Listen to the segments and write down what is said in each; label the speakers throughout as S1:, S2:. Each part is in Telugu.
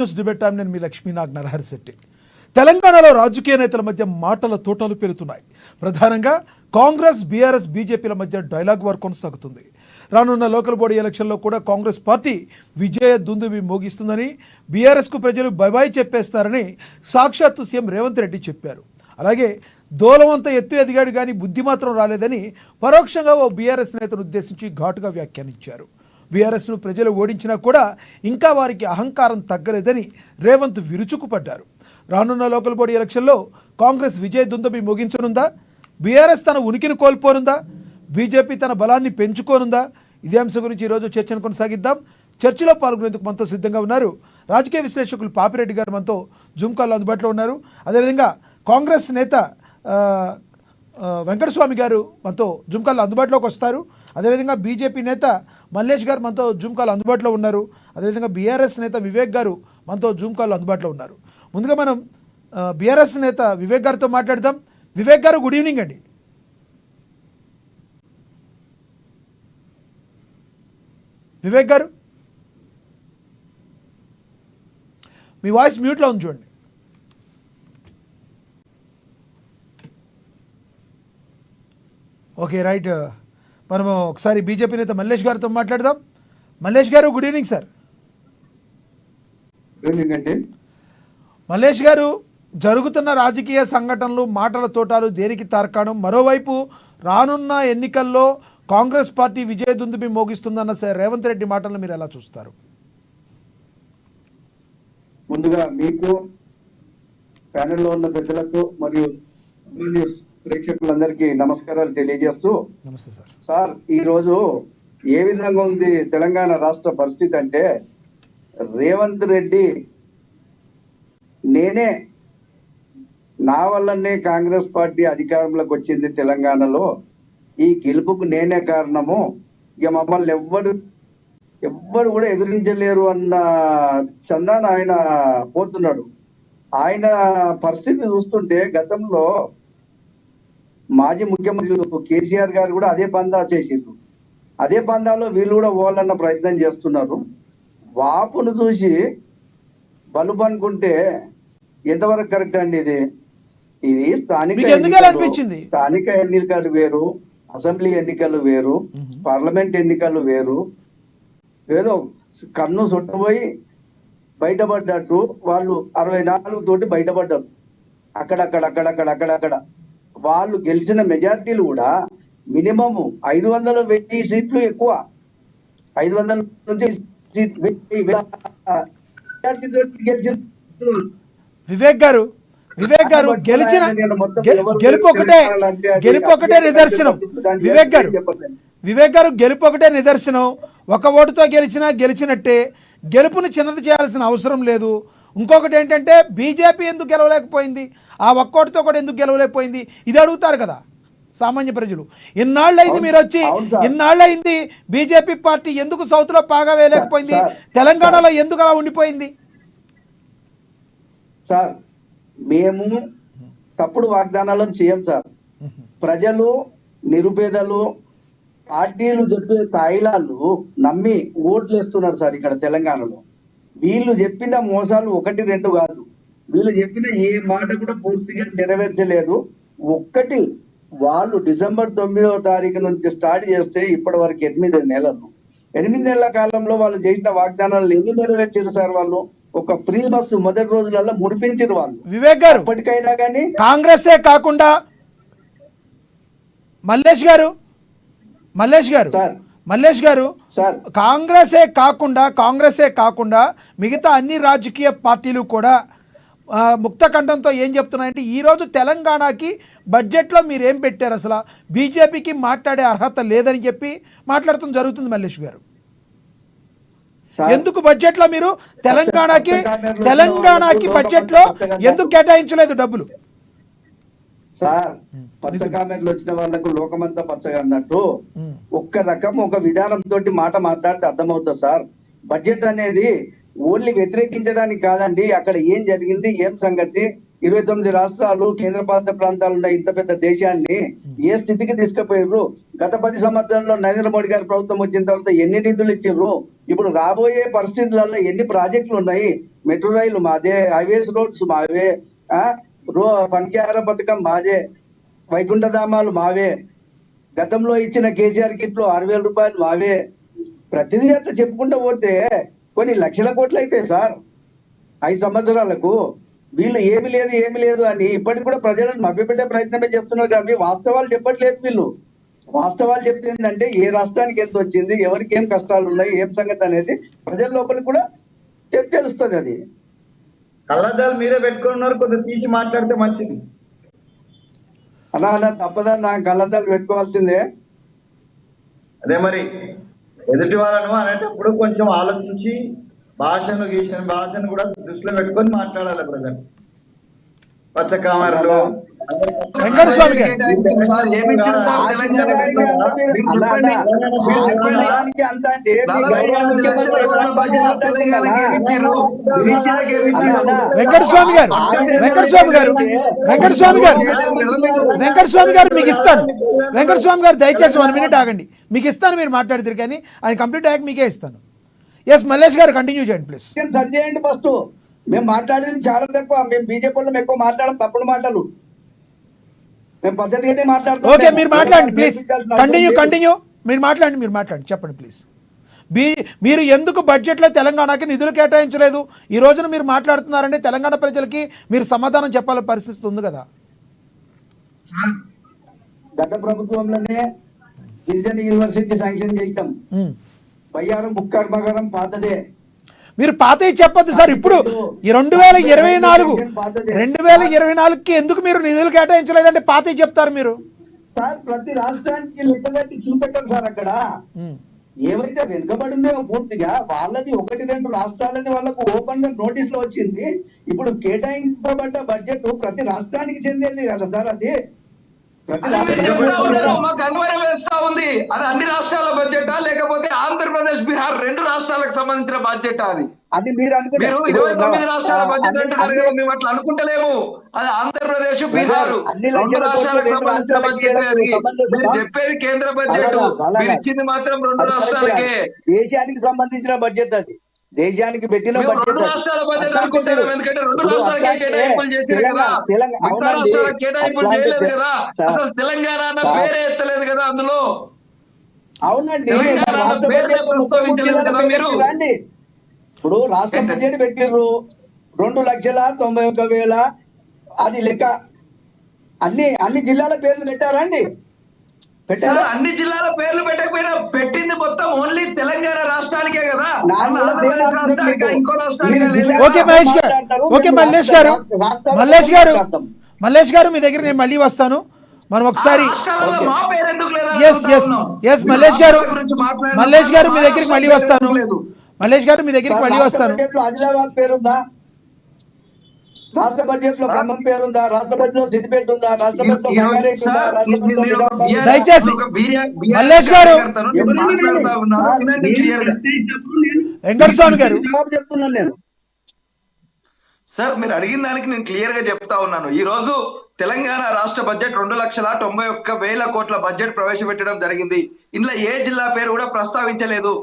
S1: న్యూస్ డిబేట్ టైం నేను మీ లక్ష్మీనాగ్ నరహరి శెట్టి. తెలంగాణలో రాజకీయ నేతల మధ్య మాటల తోటలు పెరుగుతున్నాయి. ప్రధానంగా కాంగ్రెస్, బీఆర్ఎస్, బీజేపీల మధ్య డైలాగ్ వార్ కొనసాగుతుంది. రానున్న లోకల్ బాడీ ఎలక్షన్లో కూడా కాంగ్రెస్ పార్టీ విజయ దుందుబి మోగిస్తుందని, బీఆర్ఎస్కు ప్రజలు బైబాయ్ చెప్పేస్తారని సాక్షాత్తు సీఎం రేవంత్ రెడ్డి చెప్పారు. అలాగే దోలవంత ఎత్తు ఎదిగాడు కానీ బుద్ధి మాత్రం రాలేదని పరోక్షంగా ఓ బీఆర్ఎస్ నేతను ఉద్దేశించి ఘాటుగా వ్యాఖ్యానించారు. బీఆర్ఎస్ను ప్రజలు ఓడించినా కూడా ఇంకా వారికి అహంకారం తగ్గలేదని రేవంత్ విరుచుకుపడ్డారు. రానున్న లోకల్ బాడీ ఎలక్షన్లో కాంగ్రెస్ విజయ దుందుబి మోగించనుందా? బీఆర్ఎస్ తన ఉనికిని కోల్పోనుందా? బీజేపీ తన బలాన్ని పెంచుకోనుందా? ఇదే అంశం గురించి ఈరోజు చర్చను కొనసాగిద్దాం. చర్చలో పాల్గొనేందుకు మనతో సిద్ధంగా ఉన్నారు రాజకీయ విశ్లేషకులు పాపిరెడ్డి గారు మనతో జూమ్ కాల్లో అందుబాటులో ఉన్నారు. అదేవిధంగా కాంగ్రెస్ నేత వెంకటస్వామి గారు మనతో జూమ్ కాల్లో అందుబాటులోకి వస్తారు. అదేవిధంగా బీజేపీ నేత మల్లేష్ గారు మనతో జూమ్ కాల్ అందుబాటులో ఉన్నారు. అదేవిధంగా బీఆర్ఎస్ నేత వివేక్ గారు మనతో జూమ్ కాల్ అందుబాటులో ఉన్నారు. ముందుగా మనం బీఆర్ఎస్ నేత వివేక్ గారితో మాట్లాడదాం. వివేక్ గారు, గుడ్ ఈవినింగ్ అండి. వివేక్ గారు, మీ వాయిస్ మ్యూట్లో ఉంది చూడండి. Okay, right. మనము ఒకసారి బీజేపీ నేత మల్లేష్ గారితో మాట్లాడదాం. మల్లేష్ గారు, good evening sir.
S2: Good evening అండి.
S1: మల్లేష్ గారు, జరుగుతున్న రాజకీయ సంఘటనలు, మాటల తోటాలు దేనికి తార్కాణం? మరోవైపు రానున్న ఎన్నికల్లో కాంగ్రెస్ పార్టీ విజయ దుందుబి మోగిస్తుందన్న రేవంత్ రెడ్డి మాటలను మీరు ఎలా చూస్తారు?
S2: ముందుగా మీకు, ప్యానెల్లో ఉన్న పెద్దలకు మరియు ప్రేక్షకులందరికీ నమస్కారాలు తెలియజేస్తూ,
S1: నమస్తే సార్.
S2: సార్, ఈరోజు ఏ విధంగా ఉంది తెలంగాణ రాష్ట్ర పరిస్థితి అంటే, రేవంత్ రెడ్డి నా వల్లనే కాంగ్రెస్ పార్టీ అధికారంలోకి వచ్చింది తెలంగాణలో, ఈ గెలుపుకు నేనే కారణము, ఇక మమ్మల్ని ఎవ్వరు కూడా ఎదిరించలేరు అన్న చందాన ఆయన పోతున్నాడు. ఆయన పరిస్థితి చూస్తుంటే గతంలో మాజీ ముఖ్యమంత్రి కేసీఆర్ గారు కూడా అదే పందా చేసిండ్రు. అదే పందాలో వీళ్ళు కూడా ఓళ్ళన్న ప్రయత్నం చేస్తున్నారు. వాపును చూసి బలుపు అనుకుంటే ఎంతవరకు కరెక్ట్ అండి? ఇది స్థానిక ఎన్నికలు వేరు, అసెంబ్లీ ఎన్నికలు వేరు, పార్లమెంట్ ఎన్నికలు వేరు. ఏదో కన్ను చుట్టపోయి బయటపడ్డట్టు వాళ్ళు 64 తోటి బయటపడ్డారు. అక్కడక్కడ వాళ్ళు గెలిచిన మెజార్టీలు కూడా మినిమం 500-1000 సీట్లు ఎక్కువ. 500 నుంచి
S1: వివేక్ గారు, గెలుపు ఒకటే నిదర్శనం. వివేక్ గారు, గెలుపు ఒకటే నిదర్శనం. ఒక ఓటుతో గెలిచినట్టే. గెలుపుని చిన్నది చేయాల్సిన అవసరం లేదు. ఇంకొకటి ఏంటంటే, బీజేపీ ఎందుకు గెలవలేకపోయింది, ఆ ఒక్కోటితో కూడా ఎందుకు గెలవలేకపోయింది, ఇది అడుగుతారు కదా సామాన్య ప్రజలు. ఇన్నాళ్ళైంది మీరు వచ్చి, ఇన్నాళ్ళైంది బీజేపీ పార్టీ ఎందుకు సౌత్లో పాగా వేయలేకపోయింది, తెలంగాణలో ఎందుకు అలా ఉండిపోయింది?
S2: సార్, మేము తప్పుడు వాగ్దానాలను చేయం సార్. ప్రజలు, నిరుపేదలు, పార్టీలు చెప్పే తాయిలాలు నమ్మి ఓట్లు వేస్తున్నారు సార్ ఇక్కడ తెలంగాణలో. వీళ్ళు చెప్పిన మోసాలు 1-2 కాదు. వీళ్ళు చెప్పిన ఏ మాట కూడా పూర్తిగా నెరవేర్చలేదు. ఒక్కటి, వాళ్ళు డిసెంబర్ 9వ తారీఖు నుంచి స్టార్ట్ చేస్తే ఇప్పటి వరకు 8 నెలలు. 8 నెలల కాలంలో వాళ్ళు చేసిన వాగ్దానాలు ఎందుకు నెరవేర్చారు సార్? వాళ్ళు ఒక ఫ్రీ బస్సు మొదటి రోజులలో ముడిపించారు వాళ్ళు.
S1: వివేక్ గారు,
S2: ఇప్పటికైనా కానీ
S1: కాంగ్రెసే కాకుండా మల్లేష్ గారు కాంగ్రెసే కాకుండా మిగతా అన్ని రాజకీయ పార్టీలు కూడా ముక్త కంఠంతో ఏం చెప్తున్నాయంటే, ఈరోజు తెలంగాణకి బడ్జెట్లో మీరు ఏం పెట్టారు, అసలు బీజేపీకి మాట్లాడే అర్హత లేదని చెప్పి మాట్లాడటం జరుగుతుంది. మల్లేష్ గారు, ఎందుకు బడ్జెట్లో మీరు తెలంగాణకి బడ్జెట్లో ఎందుకు కేటాయించలేదు డబ్బులు?
S2: సార్, పచ్చ కామెంట్లు వచ్చిన వాళ్ళకు లోకమంతా పచ్చగా అన్నట్టు ఒక్క రకం ఒక విధానం తోటి మాట మాట్లాడితే అర్థమవుతుంది సార్. బడ్జెట్ అనేది ఓన్లీ వ్యతిరేకించడానికి కాదండి. అక్కడ ఏం జరిగింది, ఏం సంగతి, 29 రాష్ట్రాలు, కేంద్రపాలిత ప్రాంతాలు ఉన్న ఇంత పెద్ద దేశాన్ని ఏ స్థితికి తీసుకుపోయారు, గత 10 సంవత్సరాల్లో నరేంద్ర మోడీ గారి ప్రభుత్వం వచ్చిన తర్వాత ఎన్ని నిధులు ఇచ్చారు, ఇప్పుడు రాబోయే పరిస్థితులలో ఎన్ని ప్రాజెక్టులు ఉన్నాయి, మెట్రో రైలు మాదే, హైవేస్ రోడ్స్ మావే, పంచాయర పథకం మాదే, వైకుంఠధామాలు మావే, గతంలో ఇచ్చిన కేసీఆర్ కిట్లు 6,000 రూపాయలు మావే. ప్రతిదీ అట్లా చెప్పుకుంటూ పోతే కొన్ని లక్షల కోట్లు అయితే సార్ 5 సంవత్సరాలకు. వీళ్ళు ఏమి లేదు అని ఇప్పటికి కూడా ప్రజలను మభ్యపెట్టే ప్రయత్నమే చేస్తున్నారు కానీ వాస్తవాలు చెప్పట్లేదు వీళ్ళు. వాస్తవాలు చెప్తుందంటే ఏ రాష్ట్రానికి ఎంత వచ్చింది, ఎవరికి ఏం కష్టాలు ఉన్నాయి, ఏం సంగతి అనేది ప్రజల లోపలికి కూడా తెలుస్తుంది. అది
S3: కళ్ళద్దాలు మీరే పెట్టుకున్నారు, కొంచెం తీసి మాట్లాడితే మంచిది.
S2: అలా తప్పదా, నా కళ్ళద్దాలు పెట్టుకోవాల్సిందే.
S3: అదే మరి ఎదుటి వాళ్ళను అనేటప్పుడు కొంచెం ఆలోచించి భాషను కూడా దృష్టిలో పెట్టుకొని మాట్లాడాలి బ్రదర్. పచ్చ కామర్లు
S1: వెంకటస్వామి గారు వెంకటస్వామి గారు మీకు ఇస్తాను. వెంకటస్వామి గారు దయచేసి 1 minute ఆగండి, మీకు ఇస్తాను. మీరు మాట్లాడతారు కానీ ఆయన కంప్లీట్ అయ్యాక మీకే ఇస్తాను. ఎస్ మల్లేష్ గారు కంటిన్యూ చేయండి ప్లీజ్.
S2: సరి చేయండి ఫస్ట్. మేము మాట్లాడేది చాలా తక్కువ, మేము బీజేపీ వాళ్ళు ఎక్కువ మాట్లాడడం తప్పుడు మాటలు. మేము పద్ధతిగానే మాట్లాడుతాం.
S1: ఓకే మీరు మాట్లాడండి ప్లీజ్. కంటిన్యూ మీరు మాట్లాడండి చెప్పండి ప్లీజ్. మీరు ఎందుకు బడ్జెట్లో తెలంగాణకి నిధులు కేటాయించలేదు ఈ రోజున మీరు మాట్లాడుతున్నారంటే తెలంగాణ ప్రజలకి మీరు సమాధానం చెప్పాల పరిస్థితి ఉంది కదా.
S2: గత ప్రభుత్వంలోనే గిరిజన యూనివర్సిటీ శాంక్షన్ చేయటం, బయ్యారం బుక్ కర్మాగారం పాతదే.
S1: మీరు పాతవి చెప్పొద్దు సార్. ఇప్పుడు ఈ 2024కి ఎందుకు మీరు నిధులు కేటాయించలేదంటే పాతవి చెప్తారు మీరు.
S2: సార్ ప్రతి రాష్ట్రానికి లెక్కగట్టి చూపెట్టారు సార్. అక్కడ ఏవైతే వెనుకబడి ఉన్నాయో పూర్తిగా వాళ్ళది 1-2 రాష్ట్రాలని వాళ్ళకు ఓపెన్ గా నోటీస్ లో వచ్చింది. ఇప్పుడు కేటాయించబడ్డ బడ్జెట్ ప్రతి రాష్ట్రానికి చెందేది కదా సార్. అది
S4: మాకు అన్వయం వేస్తా ఉంది. అది అన్ని రాష్ట్రాల బడ్జెటా లేకపోతే ఆంధ్రప్రదేశ్, బీహార్ 2 రాష్ట్రాలకు సంబంధించిన బడ్జెట్? అది మీరు 29 రాష్ట్రాల బడ్జెట్ అంటున్నారు కదా, మేము అట్లా అనుకుంటలేము. అది ఆంధ్రప్రదేశ్, బీహార్ 2 రాష్ట్రాలకు సంబంధించిన బడ్జెట్. అది మీరు చెప్పేది కేంద్ర బడ్జెట్, మీరు ఇచ్చింది మాత్రం 2 రాష్ట్రాలకే.
S2: దేశానికి సంబంధించిన బడ్జెట్, అది దేశానికి పెట్టిన
S4: 2 రాష్ట్రాల బడ్జెట్ అనుకుంటారు. ఎందుకంటే 2 రాష్ట్రాలకే కేటాయింపులు చేశారు కదా, మిగతా రాష్ట్రాలకు కేటాయింపులు చేయలేదు కదా. అసలు తెలంగాణ అన్న పేరే ఎత్తలేదు కదా అందులో.
S2: అవునండి,
S4: తెలంగాణ అన్న పేరునే ప్రస్తావించలేదు కదా మీరు.
S2: ఇప్పుడు రాష్ట్ర బడ్జెట్ పెట్టిర్రు 2,91,000. అది లెక్క. అన్ని జిల్లాల పేర్లు పెట్టారా అండి?
S4: అన్ని జిల్లాల పేర్లు పెట్టకపోయినా పెట్టింది మొత్తం ఓన్లీ తెలంగాణ రాష్ట్రానికే కదా, ఇంకో రాష్ట్రానికే.
S1: ఓకే మల్లేష్ గారు మీ దగ్గర నేను మళ్ళీ వస్తాను. మనం ఒకసారి మల్లేష్ గారు మీ దగ్గరికి మళ్ళీ వస్తాను.
S2: ఆదిలాబాద్ పేరుందా? రాష్ట్ర బడ్జెట్ లో ఖమ్మం పేరుందా? రాష్ట్ర బడ్జెట్ లో సిద్దిపేట ఉందా? రాష్ట్ర బడ్జెట్ లో
S1: దయచేసి మల్లేష్ గారు, వెంకటస్వామి గారు
S2: చెప్తున్నాను నేను.
S4: సార్ మీరు అడిగిన దానికి నేను క్లియర్ గా చెప్తా ఉన్నాను. ఈ రోజు తెలంగాణ రాష్ట్ర బడ్జెట్ 2,91,000 కోట్ల బడ్జెట్ ప్రవేశపెట్టడం జరిగింది. ఇందులో ఏ జిల్లా పేరు కూడా ప్రస్తావించలేదు.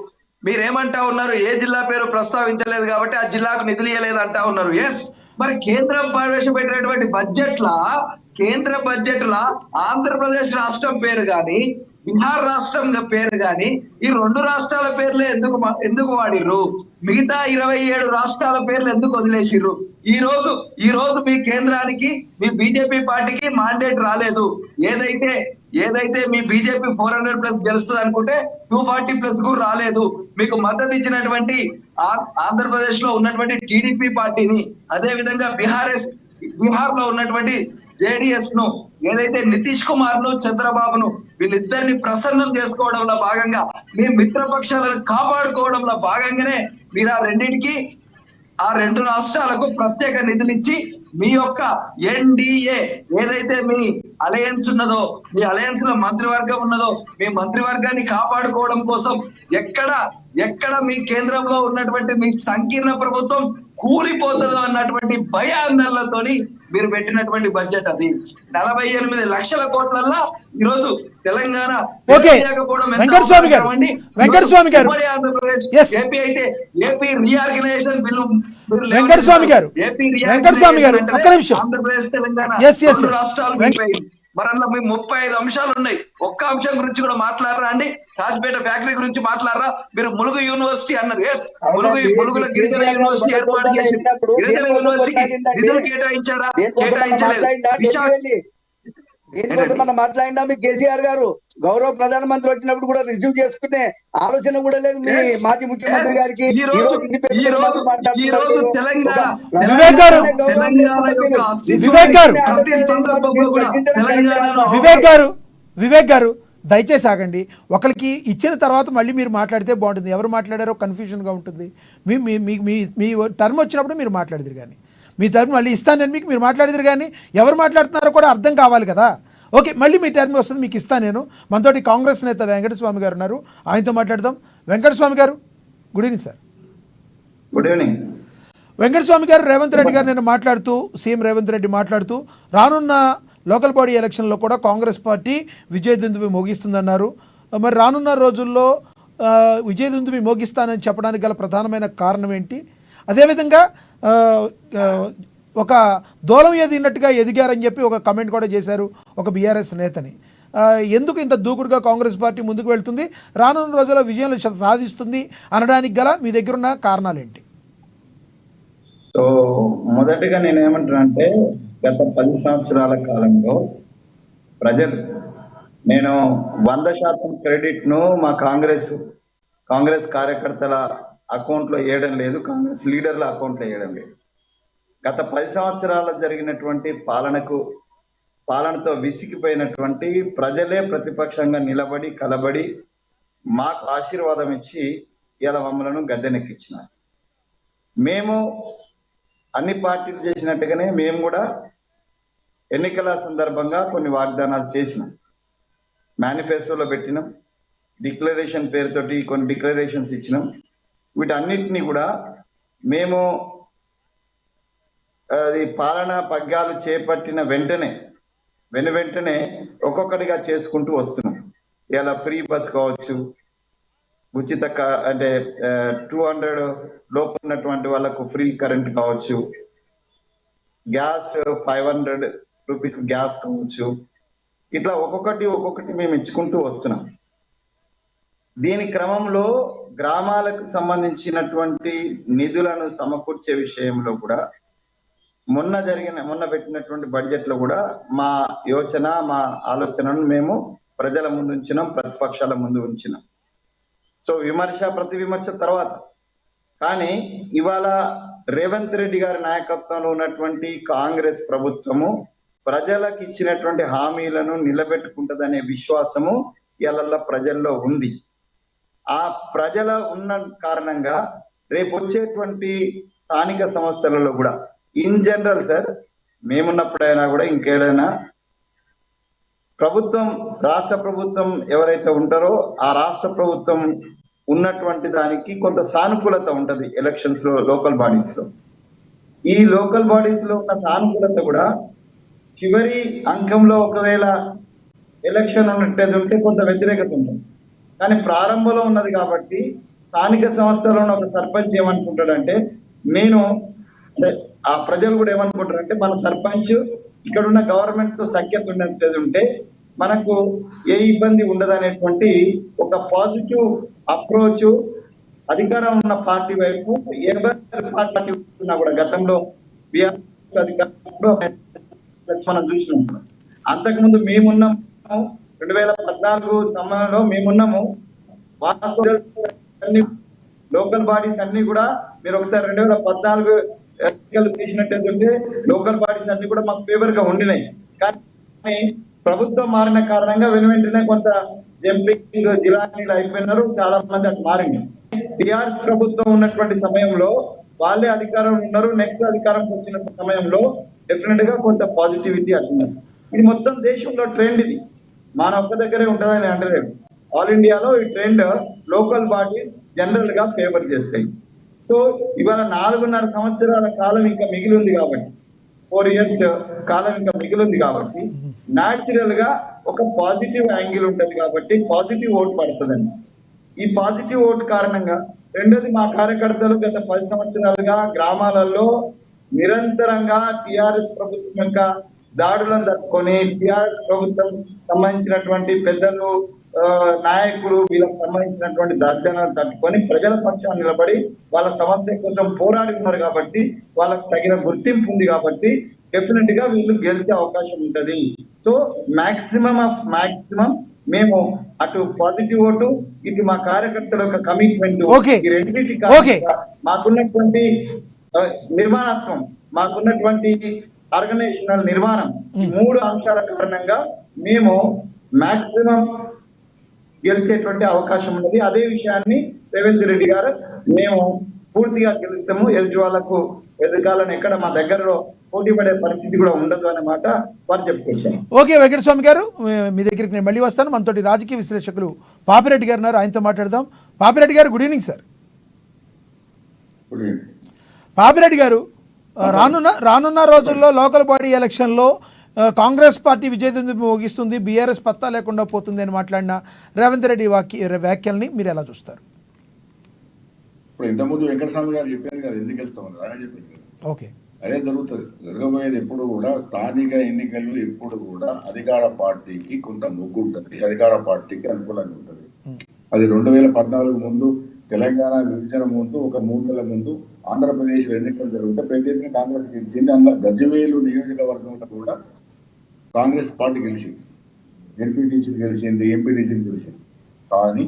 S4: మీరేమంటా ఉన్నారు? ఏ జిల్లా పేరు ప్రస్తావించలేదు కాబట్టి ఆ జిల్లాకు నిధులు ఇవ్వలేదు అంటా ఉన్నారు. ఎస్, మరి కేంద్రం ప్రవేశపెట్టినటువంటి కేంద్ర బడ్జెట్ లా ఆంధ్రప్రదేశ్ రాష్ట్రం పేరు గాని, బీహార్ రాష్ట్రం పేరు గాని, ఈ 2 రాష్ట్రాల పేర్లే ఎందుకు వాడిర్రు? మిగతా 27 రాష్ట్రాల పేర్లు ఎందుకు వదిలేసిర్రు? ఈ రోజు మీ కేంద్రానికి, మీ బీజేపీ పార్టీకి మాండేట్ రాలేదు. ఏదైతే మీ బీజేపీ 400+ గెలుస్తుంది అనుకుంటే 240+ కూడా రాలేదు. మీకు మద్దతు ఇచ్చినటువంటి ఆంధ్రప్రదేశ్ లో ఉన్నటువంటి టీడీపీ పార్టీని, అదే విధంగా బీహార్ లో ఉన్నటువంటి జేడీఎస్ ను, ఏదైతే నితీష్ కుమార్ ను, చంద్రబాబును, వీళ్ళిద్దరిని ప్రసన్నం చేసుకోవడంలో భాగంగా, మీ మిత్రపక్షాలను కాపాడుకోవడంలో భాగంగానే మీరు ఆ 2 రాష్ట్రాలకు ప్రత్యేక నిధులు ఇచ్చి మీ యొక్క ఎన్డీఏ ఏదైతే మీ అలయన్స్ ఉన్నదో, మీ అలయన్స్ లో మంత్రివర్గం ఉన్నదో, మీ మంత్రివర్గాన్ని కాపాడుకోవడం కోసం ఎక్కడ మీ కేంద్రంలో ఉన్నటువంటి మీ సంకీర్ణ ప్రభుత్వం కూలిపోతుందో అన్నటువంటి భయాందోళనతోని మీరు పెట్టినటువంటి బడ్జెట్ అది 48 లక్షల కోట్లల్లో ఈరోజు తెలంగాణ
S1: ఓకే.
S4: లేకపోవడం ఎంత
S1: వెంకటస్వామి గారు,
S4: అవమానకరం అండి.
S1: వెంకటస్వామి గారు.
S4: ఉమ్మడి ఆంధ్రప్రదేశ్,
S1: Yes.
S4: ఏపీ అయితే ఏపీ రీఆర్గనైజేషన్ బిల్లు
S1: వెంకటస్వామి గారు, వెంకటస్వామి గారు, ఒక్క నిమిషం.
S4: ఆంధ్రప్రదేశ్ తెలంగాణ
S1: Yes, yes,
S4: రెండు
S1: yes.
S4: రాష్ట్రాలు విడిపోయాయి. మరి అందులో మీ 35 అంశాలు ఉన్నాయి. ఒక్క అంశం గురించి కూడా మాట్లాడరా అండి? రాజ్పేట ఫ్యాక్టరీ గురించి మాట్లాడరా? మీరు ములుగు యూనివర్సిటీ అన్నారు. ఎస్, ములుగుల గిరిజన యూనివర్సిటీ ఏర్పాటు చేసి గిరిజన యూనివర్సిటీకి నిధులు కేటాయించారా? కేటాయించలేదు. విశాఖ
S2: దీనికోసం మనం మాట్లాడినా మీ కేసీఆర్ గారు గౌరవ ప్రధానమంత్రి వచ్చినప్పుడు కూడా రిసీవ్ చేసుకునే ఆలోచన కూడా లేదు మీ మాజీ ముఖ్యమంత్రి గారికి.
S4: ఈ రోజు తెలంగాణ
S1: వివేక్ గారు,
S4: యొక్క
S1: వివేక్ గారు,
S4: ప్రతి సందర్భంలో కూడా
S1: వివేక్ గారు దయచేసి ఆగండి. ఒకరికి ఇచ్చిన తర్వాత మళ్ళీ మీరు మాట్లాడితే బాగుంటుంది. ఎవరు మాట్లాడారో కన్ఫ్యూజన్గా ఉంటుంది. మీ మీ మీ మీ టర్మ్ వచ్చినప్పుడు మీరు మాట్లాడదురు, కానీ మీ టర్మ్ మళ్ళీ ఇస్తాను నేను మీకు, మీరు మాట్లాడదురు, కానీ ఎవరు మాట్లాడుతున్నారో కూడా అర్థం కావాలి కదా. ఓకే, మళ్ళీ మీ టర్మ్ వస్తుంది, మీకు ఇస్తాను నేను. మనతోటి కాంగ్రెస్ నేత వెంకటస్వామి గారు ఉన్నారు, ఆయనతో మాట్లాడదాం. వెంకటస్వామి గారు, good evening sir.
S3: Good evening.
S1: Venkataswamy గారు, రేవంత్ రెడ్డి గారు నేను మాట్లాడుతూ, సీఎం రేవంత్ రెడ్డి మాట్లాడుతూ రానున్న లోకల్ బాడీ ఎలక్షన్లో కూడా కాంగ్రెస్ పార్టీ విజయదుందుబి మోగిస్తుందన్నారు. మరి రానున్న రోజుల్లో విజయదుందుబి మోగిస్తానని చెప్పడానికి గల ప్రధానమైన కారణం ఏంటి? అదేవిధంగా ఒక దూలం ఎదిగినట్టుగా ఎదిగారని చెప్పి ఒక కమెంట్ కూడా చేశారు ఒక బీఆర్ఎస్ నేతని. ఎందుకు ఇంత దూకుడుగా కాంగ్రెస్ పార్టీ ముందుకు వెళ్తుంది, రానున్న రోజుల్లో విజయం సాధిస్తుంది అనడానికి గల మీ దగ్గర ఉన్న కారణాలు ఏంటి?
S3: సో మొదటిగా నేను ఏమంటున్నానంటే, గత 10 సంవత్సరాల కాలంలో ప్రజలు, నేను 100% క్రెడిట్ ను మా కాంగ్రెస్ కార్యకర్తల అకౌంట్లో వేయడం లేదు, కాంగ్రెస్ లీడర్ల అకౌంట్లో వేయడం లేదు. గత 10 సంవత్సరాలు జరిగినటువంటి పాలనతో విసిగిపోయినటువంటి ప్రజలే ప్రతిపక్షంగా నిలబడి కలబడి మాకు ఆశీర్వాదం ఇచ్చి ఇలా మమ్మలను గద్దెనెక్కించినారు. మేము అన్ని పార్టీలు చేసినట్టుగానే మేము కూడా ఎన్నికల సందర్భంగా కొన్ని వాగ్దానాలు చేసినాం, మేనిఫెస్టోలో పెట్టినాం, డిక్లరేషన్ పేరుతోటి కొన్ని డిక్లరేషన్స్ ఇచ్చినాం. వీటన్నిటిని కూడా మేము అది పాలన పగ్గాలు చేపట్టిన వెంటనే ఒక్కొక్కటిగా చేసుకుంటూ వస్తున్నాం. ఇలా ఫ్రీ బస్ కావచ్చు, ఉచిత అంటే 200 లోపు ఉన్నటువంటి వాళ్ళకు ఫ్రీ కరెంట్ కావచ్చు, గ్యాస్ 500 రూపీస్ గ్యాస్ కావచ్చు, ఇట్లా ఒక్కొక్కటి మేము ఇచ్చుకుంటూ వస్తున్నాం. దీని క్రమంలో గ్రామాలకు సంబంధించినటువంటి నిధులను సమకూర్చే విషయంలో కూడా మొన్న పెట్టినటువంటి బడ్జెట్ లో కూడా మా యోచన, మా ఆలోచనను మేము ప్రజల ముందు ఉంచినాం, ప్రతిపక్షాల ముందు ఉంచినాం. సో ప్రతి విమర్శ తర్వాత, కానీ ఇవాళ రేవంత్ రెడ్డి గారి నాయకత్వంలో ఉన్నటువంటి కాంగ్రెస్ ప్రభుత్వము ప్రజలకు ఇచ్చినటువంటి హామీలను నిలబెట్టుకుంటదనే విశ్వాసము ఇవాళ ప్రజల్లో ఉంది. ఆ ప్రజల ఉన్న కారణంగా రేపు వచ్చేటువంటి స్థానిక సంస్థలలో కూడా ఇన్ జనరల్ సార్, మేమున్నప్పుడైనా కూడా ఇంకేదైనా రాష్ట్ర ప్రభుత్వం ఎవరైతే ఉంటారో ఆ రాష్ట్ర ప్రభుత్వం ఉన్నటువంటి దానికి కొంత సానుకూలత ఉంటది ఎలక్షన్స్ లో, లోకల్ బాడీస్ లో. ఈ లోకల్ బాడీస్ లో ఉన్న సానుకూలత కూడా చివరి అంకంలో ఒకవేళ ఎలక్షన్ ఉన్నట్టేది ఉంటే కొంత వ్యతిరేకత ఉంటుంది, కానీ ప్రారంభంలో ఉన్నది కాబట్టి స్థానిక సంస్థలో ఉన్న ఒక సర్పంచ్ ఏమనుకుంటాడంటే, అంటే ఆ ప్రజలు కూడా ఏమనుకుంటారంటే, మన సర్పంచ్ ఇక్కడ ఉన్న గవర్నమెంట్ తో సఖ్యత ఉన్నట్టేది ఉంటే మనకు ఏ ఇబ్బంది ఉండదనేటువంటి ఒక పాజిటివ్ అప్రోచ్ అధికారం ఉన్న పార్టీ వైపు పార్టీ ఉన్నా కూడా గతంలో అధికారంలో మనం చూసినాం. అంతకుముందు మేమున్నాము 2014 సమయంలో మేమున్నాము. లోకల్ బాడీస్ అన్ని కూడా మీరు ఒకసారి 2014 ఎన్నికలు తీసినట్టుంటే లోకల్ బాడీస్ అన్ని కూడా మాకు ఫేవర్ గా ఉండినాయి. కానీ ప్రభుత్వం మారిన కారణంగా వెంటనే కొంత జంపింగ్ జిల్లాలు అయిపోయినారు, చాలా మంది అటు మారింది. టీఆర్ఎస్ ప్రభుత్వం ఉన్నటువంటి సమయంలో వాళ్ళే అధికారం ఉన్నారు, నెక్స్ట్ అధికారం వచ్చిన సమయంలో డెఫినెట్ గా కొంత పాజిటివిటీ అంటున్నారు. ఇది మొత్తం దేశంలో ట్రెండ్, ఇది మన ఒక్క దగ్గరే ఉంటుందని అంటలేదు. ఆల్ ఇండియాలో ఈ ట్రెండ్ లోకల్ బాడీ జనరల్ గా ఫేవర్ చేస్తాయి. సో ఇవాళ 4.5 సంవత్సరాల కాలం ఇంకా మిగిలి ఉంది కాబట్టి 4 years కాలం ఇంకా మిగిలింది కాబట్టి న్యాచురల్ గా ఒక పాజిటివ్ యాంగిల్ ఉంటది కాబట్టి పాజిటివ్ ఓట్ పడుతుందండి. ఈ పాజిటివ్ ఓట్ కారణంగా రెండోది మా కార్యకర్తలు గత 10 సంవత్సరాలుగా గ్రామాలలో నిరంతరంగా టిఆర్ఎస్ ప్రభుత్వం యొక్క దాడులను తట్టుకొని టిఆర్ఎస్ ప్రభుత్వం సంబంధించినటువంటి పెద్దలు నాయకులు వీళ్ళకి సంబంధించినటువంటి దర్శనాలు తట్టుకొని ప్రజల పక్షాన్ని నిలబడి వాళ్ళ సమస్య కోసం పోరాడి ఉన్నారు కాబట్టి వాళ్ళకి తగిన గుర్తింపు ఉంది కాబట్టి డెఫినెట్ గా వీళ్ళు గెలిచే అవకాశం ఉంటది. సో మాక్సిమం మేము అటు పాజిటివ్ ఓటు ఇటు మా కార్యకర్తల యొక్క కమిట్మెంట్ ఈ రెండింటి మాకున్నటువంటి నిర్మాణత్వం మాకున్నటువంటి ఆర్గనైజేషనల్ నిర్మాణం ఈ 3 అంశాల కారణంగా మేము మాక్సిమం గెలిచేటువంటి అవకాశం ఉన్నది. అదే విషయాన్ని రేవంత్ రెడ్డి గారు మేము పూర్తిగా గెలుస్తాము, ఎదుటి వాళ్ళకు ఎదుర్కాలని ఎక్కడ మా దగ్గరలో పోటీ పడే పరిస్థితి కూడా ఉండదు అన్నమాట వారు చెప్పుకొచ్చారు.
S1: ఓకే వెంకటస్వామి గారు, మీ దగ్గరికి నేను మళ్ళీ వస్తాను. మనతోటి రాజకీయ విశ్లేషకులు పాపిరెడ్డి గారు ఉన్నారు, ఆయనతో మాట్లాడదాం. పాపిరెడ్డి గారు, గుడ్ ఈవినింగ్ సార్. పాపిరెడ్డి గారు, రానున్న రోజుల్లో లోకల్ బాడీ ఎలక్షన్లో కాంగ్రెస్ పార్టీ విజయదుంది మోగిస్తుంది, బీఆర్ఎస్ పత్తా లేకుండా పోతుంది అని మాట్లాడిన రేవంత్ రెడ్డి వ్యాఖ్యల్ని మీరు ఎలా చూస్తారు?
S5: ఇప్పుడు ఇంతకుముందు వెంకటస్వామి గారు చెప్పారు కదా, ఎందుకు వెళ్తామని ఆయన చెప్పింది కదా.
S1: ఓకే,
S5: అదే జరుగుతుంది. జరగబోయేది ఎప్పుడు కూడా స్థానిక ఎన్నికలు ఎప్పుడు కూడా అధికార పార్టీకి కొంత మొగ్గు ఉంటుంది, అధికార పార్టీకి అనుకూలంగా ఉంటుంది. అది 2014 ముందు తెలంగాణ విభజన ముందు ఒక 3 నెలల ముందు ఆంధ్రప్రదేశ్ ఎన్నికలు జరుగుతుంటే పెద్ద ఎత్తున కాంగ్రెస్ గెలిచింది. అందులో గజ్వేలు నియోజకవర్గంలో కూడా కాంగ్రెస్ పార్టీ గెలిచింది, ఎంపీటీసీలు గెలిచింది, ఎంపీటీసీలు గెలిచింది. కానీ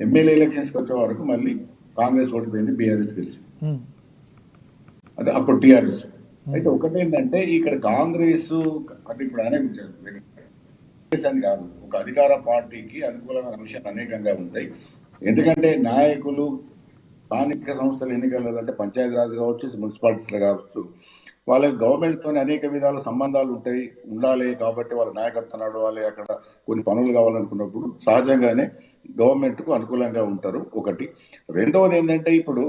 S5: ఎమ్మెల్యే ఎలక్షన్స్కి వచ్చే వరకు మళ్ళీ కాంగ్రెస్ ఓడిపోయింది, బీఆర్ఎస్ గెలిచింది. అదే అప్పుడు టీఆర్ఎస్. అయితే ఒకటేంటంటే ఇక్కడ కాంగ్రెస్ అంటే ఇప్పుడు అని కాదు, ఒక అధికార పార్టీకి అనుకూలమైన అంశాలు అనేకంగా ఉంటాయి. ఎందుకంటే నాయకులు స్థానిక సంస్థల ఎన్నికలలో అంటే పంచాయతీరాజ్ కావచ్చు, మున్సిపాలిటీస్లో కావచ్చు, వాళ్ళకి గవర్నమెంట్తో అనేక విధాల సంబంధాలు ఉండాలి కాబట్టి వాళ్ళ నాయకత్వం నడవాలి, అక్కడ కొన్ని పనులు కావాలనుకున్నప్పుడు సహజంగానే గవర్నమెంట్కు అనుకూలంగా ఉంటారు. ఒకటి. రెండవది ఏంటంటే ఇప్పుడు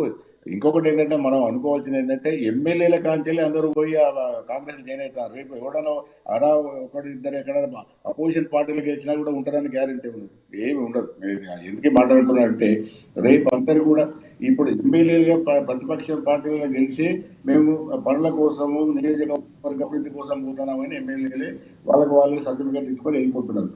S5: ఇంకొకటి ఏంటంటే మనం అనుకోవాల్సింది ఏంటంటే ఎమ్మెల్యేల కాంచెల్లి అందరూ పోయి కాంగ్రెస్ జాయిన్ అవుతారు. రేపు ఎవడనో అరా ఒకటి ఇద్దరు ఎక్కడ అపోజిషన్ పార్టీలు గెలిచినా కూడా ఉంటారని గ్యారెంటీ ఉంది, ఏమి ఉండదు. ఎందుకు మాట్లాడుతున్నారంటే రేపు అందరు కూడా ఇప్పుడు ఎమ్మెల్యేలుగా ప్రతిపక్ష పార్టీలుగా గెలిచి మేము పనుల కోసము నియోజకవర్గ అభివృద్ధి కోసం పోతున్నామని ఎమ్మెల్యేలే వాళ్ళు సర్టిఫికేట్ ఇచ్చుకొని వెళ్ళిపోతున్నారు.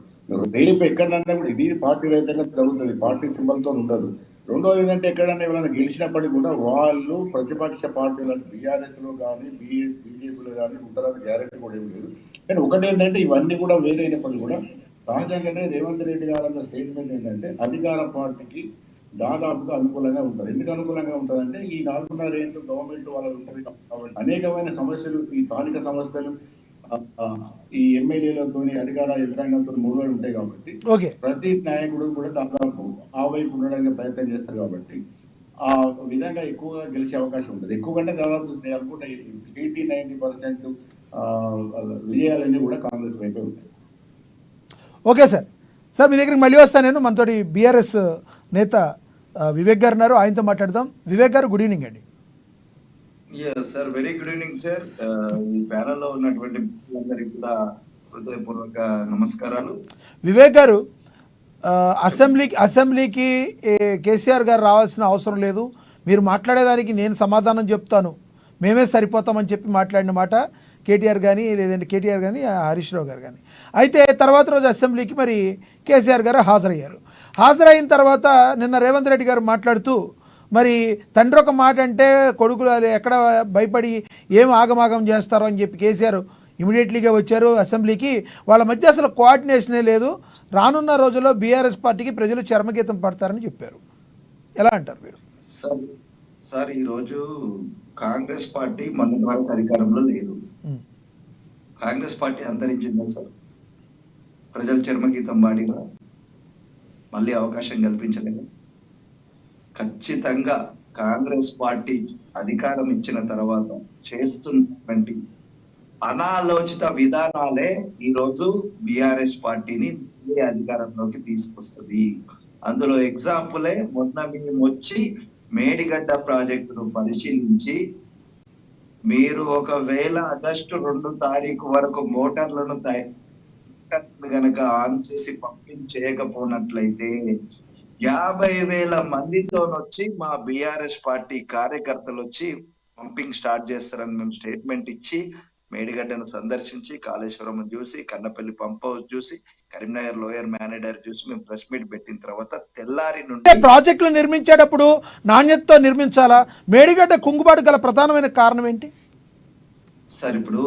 S5: రేపు ఎక్కడన్నా కూడా ఇది పార్టీ రహితంగా జరుగుతుంది, పార్టీ సింబల్తో ఉండదు. రెండోది ఏంటంటే ఎక్కడన్నా ఎవరైనా గెలిచినప్పటికీ కూడా వాళ్ళు ప్రతిపక్ష పార్టీలు బీఆర్ఎస్లో కానీ బీజేపీలో కానీ ఉంటారని గ్యారెంటీ కూడా ఏమి లేదు. కానీ ఒకటి ఏంటంటే ఇవన్నీ కూడా వేరైనప్పటికీ కూడా సహజంగానే రేవంత్ రెడ్డి గారు అన్న స్టేట్మెంట్ ఏంటంటే అధికార పార్టీకి దాదాపుగా అనుకూలంగా ఉంటుంది. ఎందుకు అనుకూలంగా ఉంటుందంటే ఈ 4.5 ఏళ్ళు గవర్నమెంట్ వాళ్ళు ఉంటుంది కాబట్టి అనేకమైన సమస్యలు ఈ స్థానిక సంస్థలు ఈ ఎమ్మెల్యేలతో అధికార యంత్రాంగంతో ముడిపడి ఉంటాయి కాబట్టి ప్రతి నాయకుడు కూడా దాదాపు ఆ వైపు ఉండడానికి ప్రయత్నం చేస్తారు కాబట్టి ఆ విధంగా ఎక్కువగా గెలిచే అవకాశం ఉంటుంది. ఎక్కువ కంటే దాదాపు అనుకుంటే 80-90% విజయాలన్నీ కూడా కాంగ్రెస్ వైపే ఉంటాయి.
S1: Okay sir. సార్ మీ దగ్గరికి మళ్ళీ వస్తాను నేను. మనతోటి బీఆర్ఎస్ నేత వివేక్ గారు ఉన్నారు, ఆయనతో మాట్లాడదాం. వివేక్ గారు, గుడ్ ఈవినింగ్ అండి.
S4: Sir, very good evening sir. ఈ ప్యానల్ లో ఉన్నటువంటి అందరికి కూడా హృదయపూర్వక నమస్కారాలు.
S1: వివేక్ గారు, అసెంబ్లీకి కేసీఆర్ గారు రావాల్సిన అవసరం లేదు, మీరు మాట్లాడేదానికి నేను సమాధానం చెప్తాను, మేమే సరిపోతామని చెప్పి మాట్లాడిన మాట కేటీఆర్ కానీ లేదంటే కేటీఆర్ కానీ హరీష్ రావు గారు కానీ. అయితే తర్వాత రోజు అసెంబ్లీకి మరి కేసీఆర్ గారు హాజరైన తర్వాత నిన్న రేవంత్ రెడ్డి గారు మాట్లాడుతూ మరి తండ్రి ఒక మాట అంటే కొడుకులు ఎక్కడ భయపడి ఏం ఆగమాగం చేస్తారో అని చెప్పి కేసీఆర్ ఇమీడియట్లీగా వచ్చారు అసెంబ్లీకి. వాళ్ళ మధ్య అసలు కోఆర్డినేషనే లేదు, రానున్న రోజుల్లో బీఆర్ఎస్ పార్టీకి ప్రజలు చర్మగీతం పడతారని చెప్పారు. ఎలా అంటారు మీరు?
S4: సార్, ఈరోజు కాంగ్రెస్ పార్టీ మన భారత అధికారంలో లేదు. కాంగ్రెస్ పార్టీ అంతరించిందా సార్? ప్రజలు చర్మగీతం పాడిరా, మళ్ళీ అవకాశం కల్పించలేదు. ఖచ్చితంగా కాంగ్రెస్ పార్టీ అధికారం ఇచ్చిన తర్వాత చేస్తున్నటువంటి అనాలోచిత విధానాలే ఈరోజు బీఆర్ఎస్ పార్టీని అధికారంలోకి తీసుకొస్తుంది. అందులో ఎగ్జాంపులే మొన్న మేము వచ్చి మేడిగడ్డ ప్రాజెక్టును పరిశీలించి మీరు ఒకవేళ ఆగస్టు 2 తారీఖు వరకు మోటార్లను గనక ఆన్ చేసి పంపించేయకపోయినట్లయితే 50,000 మందితో వచ్చి మా బిఆర్ఎస్ పార్టీ కార్యకర్తలు వచ్చి పంపింగ్ స్టార్ట్ చేస్తారని మేము స్టేట్మెంట్ ఇచ్చి మేడిగడ్డను సందర్శించి కాళేశ్వరం చూసి కన్నపల్లి పంప్ హౌస్ చూసి కరీంనగర్ లోయర్ మేనేజర్ చూసి మేము ప్రెస్ మీట్ పెట్టిన తర్వాత తెల్లారి
S1: అంటే
S4: నుండి
S1: ప్రాజెక్టులు నిర్మించేటప్పుడు నాణ్యతతో నిర్మించాలా? మేడిగడ్డ కుంగుబాటు గల ప్రధానమైన కారణం ఏంటి?
S4: సార్ ఇప్పుడు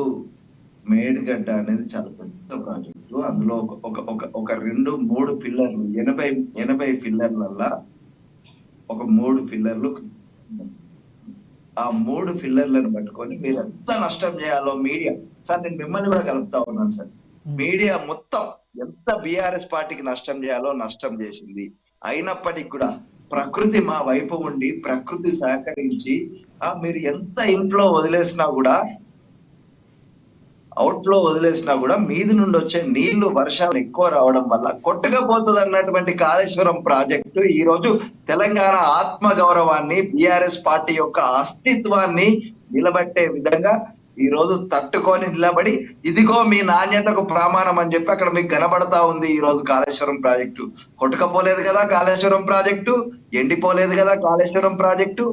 S4: మేడిగడ్డ అనేది చాలా పెద్ద ప్రాజెక్టు. అందులో ఒక 2-3 పిల్లర్లు 80 పిల్లర్లల్లా ఒక 3 పిల్లర్లు, ఆ 3 పిల్లర్లను పట్టుకొని మీరు ఎంత నష్టం చేయాలో మీడియా, సార్ నేను మిమ్మల్ని కూడా కలుపుతా ఉన్నాను సార్, మీడియా మొత్తం ఎంత బిఆర్ఎస్ పార్టీకి నష్టం చేయాలో నష్టం చేసింది. అయినప్పటికీ కూడా ప్రకృతి మా వైపు ఉండి ప్రకృతి సహకరించి మీరు ఎంత ఇంట్లో వదిలేసినా కూడా అవుట్ లో వదిలేసినా కూడా మీది నుండి వచ్చే నీళ్లు వర్షాలు ఎక్కువ రావడం వల్ల కొట్టకపోతుంది అన్నటువంటి కాళేశ్వరం ప్రాజెక్టు ఈ రోజు తెలంగాణ ఆత్మ గౌరవాన్ని బిఆర్ఎస్ పార్టీ యొక్క అస్తిత్వాన్ని నిలబెట్టే విధంగా ఈ రోజు తట్టుకొని నిలబడి ఇదిగో మీ నాణ్యతకు ప్రమాణం అని చెప్పి అక్కడ మీకు కనబడతా ఉంది. ఈ రోజు కాళేశ్వరం ప్రాజెక్టు కొట్టకపోలేదు కదా, కాళేశ్వరం ప్రాజెక్టు ఎండిపోలేదు కదా, కాళేశ్వరం ప్రాజెక్టు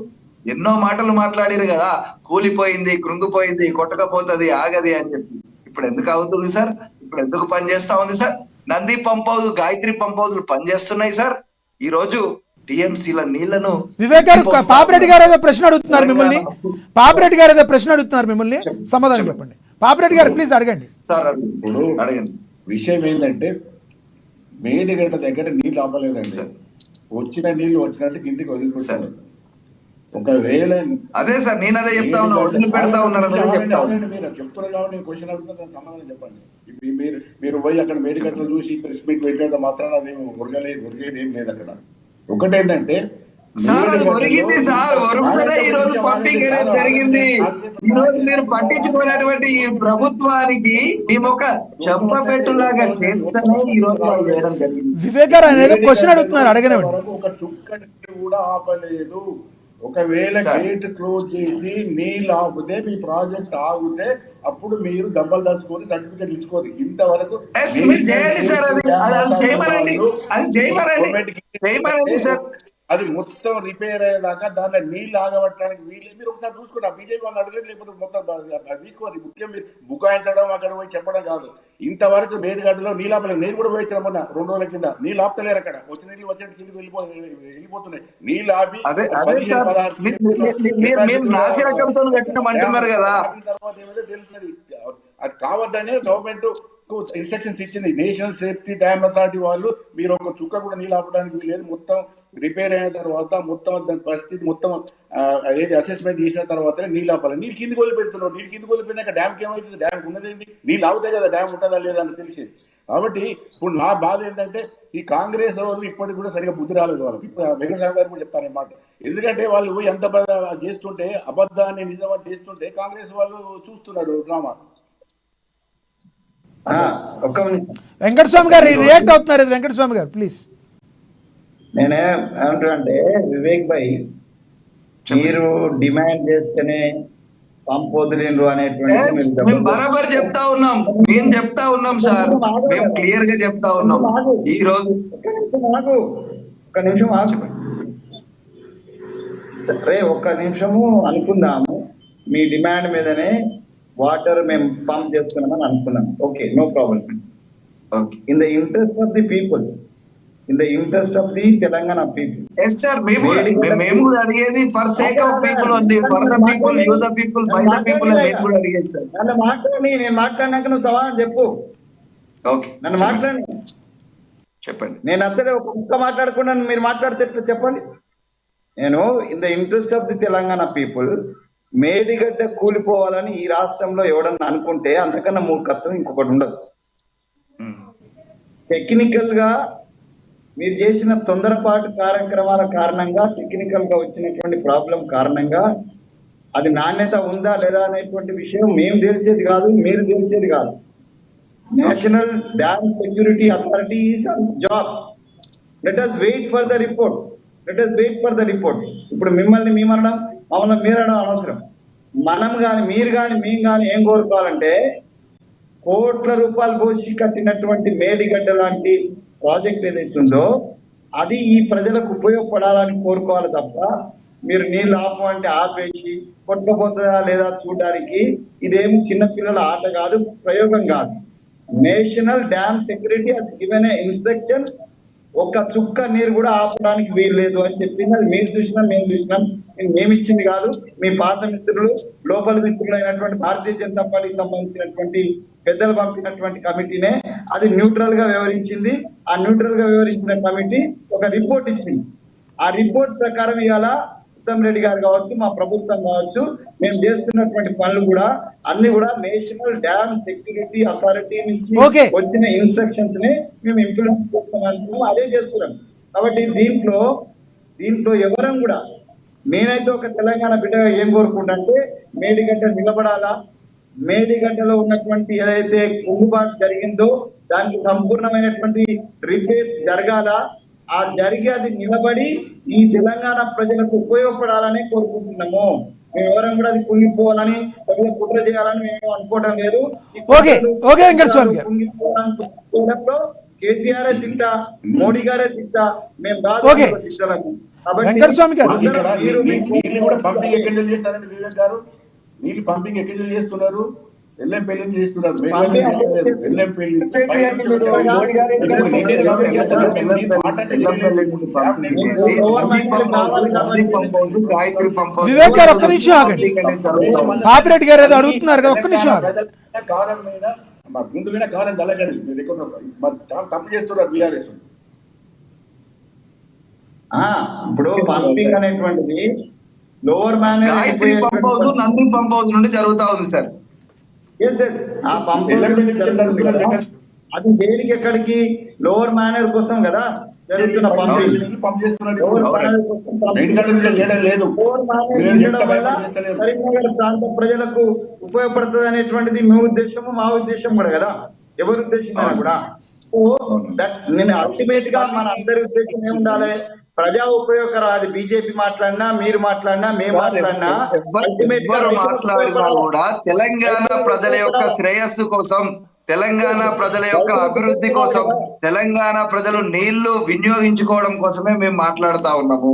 S4: ఎన్నో మాటలు మాట్లాడారు కదా, కూలిపోయింది, కృంగిపోయింది, కొట్టకపోతుంది, ఆగది అని చెప్పి. ఇప్పుడు ఎందుకు అవుతుంది సార్? ఇప్పుడు ఎందుకు పనిచేస్తా ఉంది sir? Nandi pump house, Gayatri pump house పనిచేస్తున్నాయి సార్. ఈ రోజు టిఎంసీల నీళ్లను
S1: వివేక్ గారు, పాపిరెడ్డి గారు ఏదో ప్రశ్న అడుగుతున్నారు మిమ్మల్ని. పాపిరెడ్డి గారు ఏదో ప్రశ్న అడుగుతున్నారు మిమ్మల్ని, సమాధానం చెప్పండి. పాపిరెడ్డి గారు ప్లీజ్ అడగండి.
S4: సార్
S5: ఇప్పుడు
S4: అడగండి.
S5: విషయం ఏంటంటే మేడిగడ్డ దగ్గర నీళ్ళు ఆపలేదండి. వచ్చిన నీళ్లు వచ్చినట్టు కిందికి వదిలిపెట్టారు. ఒకవేళ
S4: అదే సార్ నేను అదే చెప్తా ఉన్నా, వదిలి పెడతా ఉన్నారు.
S5: మీరు చెప్తున్నారు కాబట్టి నేను క్వశ్చన్ అడుగుతున్నా, దానికి సమాధానం చెప్పండి. మీరు పోయి అక్కడ మేడిగడ్డలు చూసి ప్రెస్ మీట్ పెట్టేంత మాత్రం అది ఒరిగేది ఏం లేదు. అక్కడ ఒకటేంటంటే
S4: సార్ అది ఒరిగింది సార్, ఒరుగుతూనే ఈ రోజు పంపింగ్ అనేది జరిగింది. ఈ రోజు మీరు పట్టించుకున్నటువంటి ఈ ప్రభుత్వానికి మేము ఒక చెప్పబెట్టులాగా చేస్తేనే ఈ రోజు వాళ్ళు చేయడం జరిగింది.
S1: వివేక్ గారు ఆయన ఏదో క్వశ్చన్ అడుగుతున్నారు, అడగనివ్వండి.
S5: ఒక చుక్కని కూడా ఆపలేదు. ఒకవేళ గేట్ క్లోజ్ చేసి నీళ్ళు ఆగితే మీ ప్రాజెక్ట్ ఆగితే అప్పుడు మీరు డబ్బులు దాచుకొని సర్టిఫికేట్ ఇచ్చుకోరు. ఇంతవరకు అది మొత్తం రిపేర్ అయ్యేదాకా దాంట్లో నీళ్ళు ఆగబట్టడానికి వీళ్ళు మీరు ఒకసారి చూసుకుంటారు. బీజేపీ వాళ్ళు అడగలేదు, లేకపోతే మొత్తం తీసుకోవాలి. ముఖ్యం మీరు బుకాయించడం, అక్కడ పోయి చెప్పడం కాదు. ఇంతవరకు మేడిగడ్డలో నీళ్ళు ఆపలేదు. నేను కూడా పోయించాను మొన్న 2 రోజుల కింద. నీళ్ళు ఆపుతలేరు అక్కడ. వచ్చిన నీళ్ళు వచ్చినట్టు కిందకి వెళ్ళిపోతున్నాయి. నీళ్ళు ఆపి తర్వాత ఏమైతే తెలుస్తుంది. అది కావద్దనే గవర్నమెంట్ ఇన్స్ట్రక్షన్స్ ఇచ్చింది. నేషనల్ సేఫ్టీ డ్యామ్ అథారిటీ వాళ్ళు మీరు ఒక చుక్క కూడా నీళ్ళు ఆపడానికి వీలేదు. మొత్తం రిపేర్ అయిన తర్వాత మొత్తం దాని పరిస్థితి మొత్తం ఏది అసెస్మెంట్ చేసిన తర్వాత నీళ్ళు ఆపాలి. నీళ్ళు కిందికి వదిలిపెడుతున్నారు. నీళ్ళు కిందికి వదిలిపోయినాక డ్యామ్కి ఏమవుతుంది? డ్యామ్ ఉన్నదేంటి? నీళ్ళు ఆగుతాయి కదా, డ్యామ్ ఉంటుందా లేదా అని తెలిసేది. కాబట్టి ఇప్పుడు నా బాధ ఏంటంటే ఈ కాంగ్రెస్ వాళ్ళు ఇప్పటికి కూడా సరిగా బుద్ధి రాలేదు వాళ్ళకి. ఇప్పుడు వెంకటస్వామి గారు కూడా చెప్తాను అన్నమాట. ఎందుకంటే వాళ్ళు ఎంత చేస్తుంటే, అబద్ధాన్ని నిజమని చేస్తుంటే కాంగ్రెస్ వాళ్ళు చూస్తున్నారు డ్రామా.
S1: వెంకటస్వామి గారు రియాక్ట్ అవుతున్నారు. వెంకటస్వామి గారు ప్లీజ్.
S3: నేనే ఏమంటానంటే వివేక్ భాయ్, మీరు డిమాండ్ చేస్తేనే పంప్ వదిలిండ్రు అనేటువంటి
S4: బరాబర్ చెప్తా ఉన్నాం, మేము చెప్తా ఉన్నాం సార్, మేము క్లియర్ గా చెప్తా ఉన్నాం. ఈ రోజు
S3: ఒక్క నిమిషం సరే, ఒక్క నిమిషము అనుకుందాము. మీ డిమాండ్ మీదనే వాటర్ మేము పంప్ చేస్తున్నామని అనుకున్నాం. Okay, no problem. In the interest of the people, in the interest of the Telangana people.
S4: Yes sir, మేము అడిగేది ఫర్ సేక్ ఆఫ్ పీపుల్ ఉంది, for the people, you the people, by the people మేము కూడా అడిగేది సార్.
S3: నన్ను మాట్లాడి, నేను మాట్లాడినాక నువ్వు సమాధానం చెప్పు.
S4: ఓకే,
S3: నన్ను మాట్లాడి
S4: చెప్పండి.
S3: నేను అసలే ఒక ముక్క మాట్లాడకుండా మీరు మాట్లాడితే ఎట్లా చెప్పండి. నేను in the interest of the Telangana people, Medigadda కూలిపోవాలని ఈ రాష్ట్రంలో ఎవడన్నా అనుకుంటే అంతకన్నా మూర్ఖత్వం ఇంకొకటి ఉండదు. టెక్నికల్ గా మీరు చేసిన తొందరపాటు కార్యక్రమాల కారణంగా, టెక్నికల్ గా వచ్చినటువంటి ప్రాబ్లం కారణంగా అది నాణ్యత ఉందా లేదా అనేటువంటి విషయం మేము తెలిసేది కాదు, మీరు తెలిసేది కాదు. National dam security authority is on job. Let us wait for the report. ఇప్పుడు మిమ్మల్ని మేమనడం, మమ్మల్ని మీరడం అనవసరం. మనం కానీ మీరు కానీ మేము కానీ ఏం కోరుకోవాలంటే కోట్ల రూపాయలు పోసి కట్టినటువంటి మేడిగడ్డ లాంటి ప్రాజెక్ట్ ఏదైతే ఉందో అది ఈ ప్రజలకు ఉపయోగపడాలని కోరుకోవాలి తప్ప మీరు నీళ్ళు ఆపమంటే ఆపేసి కొట్టకపోతుందా లేదా చూడడానికి ఇదేమి చిన్నపిల్లల ఆట కాదు, ప్రయోగం కాదు. నేషనల్ డ్యామ్ సెక్యూరిటీ అది గివెన్ ఇన్స్ట్రక్షన్. ఒక చుక్క నీరు కూడా ఆపడానికి వీలు లేదు అని చెప్పింది. అది మీరు చూసినాం, మేము చూసినాం. మేమిచ్చింది కాదు, మీ పాత మిత్రులు లోపల మిత్రులు అయినటువంటి భారతీయ జనతా పార్టీకి సంబంధించినటువంటి పెద్దలు పంపినటువంటి కమిటీనే అది న్యూట్రల్ గా వ్యవహరించింది. ఆ న్యూట్రల్ గా వ్యవహరించిన కమిటీ ఒక రిపోర్ట్ ఇచ్చింది. ఆ రిపోర్ట్ ప్రకారం ఇవాళ ఉత్తమ్ రెడ్డి గారు కావచ్చు, మా ప్రభుత్వం కావచ్చు, మేము చేస్తున్నటువంటి పనులు కూడా అన్ని కూడా నేషనల్ డ్యామ్ సెక్యూరిటీ అథారిటీ నుంచి వచ్చిన ఇన్స్ట్రక్షన్స్ ని మేము ఇంప్లిమెంట్ చేస్తున్నాం, అదే చేస్తున్నాం. కాబట్టి దీంట్లో ఎవరం కూడా, నేనైతే ఒక తెలంగాణ బిడ్డగా ఏం కోరుకుంటే మేడిగడ్డ నిలబడాలా, మేడిగడ్డలో ఉన్నటువంటి ఏదైతే కుంగుబాటు జరిగిందో దానికి సంపూర్ణమైనటువంటి రిపేర్స్ జరగాల. ఆ జరిగి అది నిలబడి ఈ తెలంగాణ ప్రజలకు ఉపయోగపడాలని కోరుకుంటున్నాము. మేము ఎవరం కూడా అది కుంగిపోవాలని కుట్ర చేయాలని మేము అనుకోవడం లేదు. కుంగిపోవడంలో కేసీఆర్ తిట్ట, మోడీ గారే తిట్ట, మేము తిట్టలేము.
S5: నీళ్ళు పంపింగ్ ఎక్కడ చేస్తున్నారు? ఎల్లంపల్లి చేస్తున్నారు.
S1: వివేక్ గారు ఒక్క నిమిషం ఆగండి. పాపిరెడ్డి గారు ఏదో అడుగుతున్నారు కదా, ఒక్క నిమిషం ఆగండి.
S5: కాలం మీద మా గుండు మీద కాలం తలగండి. మీరు ఎక్కువ తప్పు చేస్తున్నారు బీఆర్ఎస్.
S3: ఇప్పుడు పంపింగ్ అనేటువంటిది లోవర్
S4: నంది పంప్ హౌస్ నుండి జరుగుతా ఉంది సార్.
S3: ఆ పంప్ అది దేనికి ఎక్కడికి? లోవర్ మేనర్ కోసం కదా జరుగుతున్న కరీంనగర్ ప్రాంత ప్రజలకు ఉపయోగపడుతుంది అనేటువంటిది మీ ఉద్దేశము, మా ఉద్దేశం కూడా కదా, ఎవరి ఉద్దేశం కూడా. నేను అల్టిమేట్ గా మన అందరి ఉద్దేశం ఏముండాలి? ప్రజా ఉపయోగకరం. అది బీజేపీ మాట్లాడినా, మీరు మాట్లాడినా, మేము మాట్లాడినా,
S4: మాట్లాడినా కూడా తెలంగాణ ప్రజల యొక్క శ్రేయస్సు కోసం, తెలంగాణ ప్రజల యొక్క అభివృద్ధి కోసం, తెలంగాణ ప్రజలు నీళ్లు వినియోగించుకోవడం కోసమే మేము మాట్లాడుతా ఉన్నాము.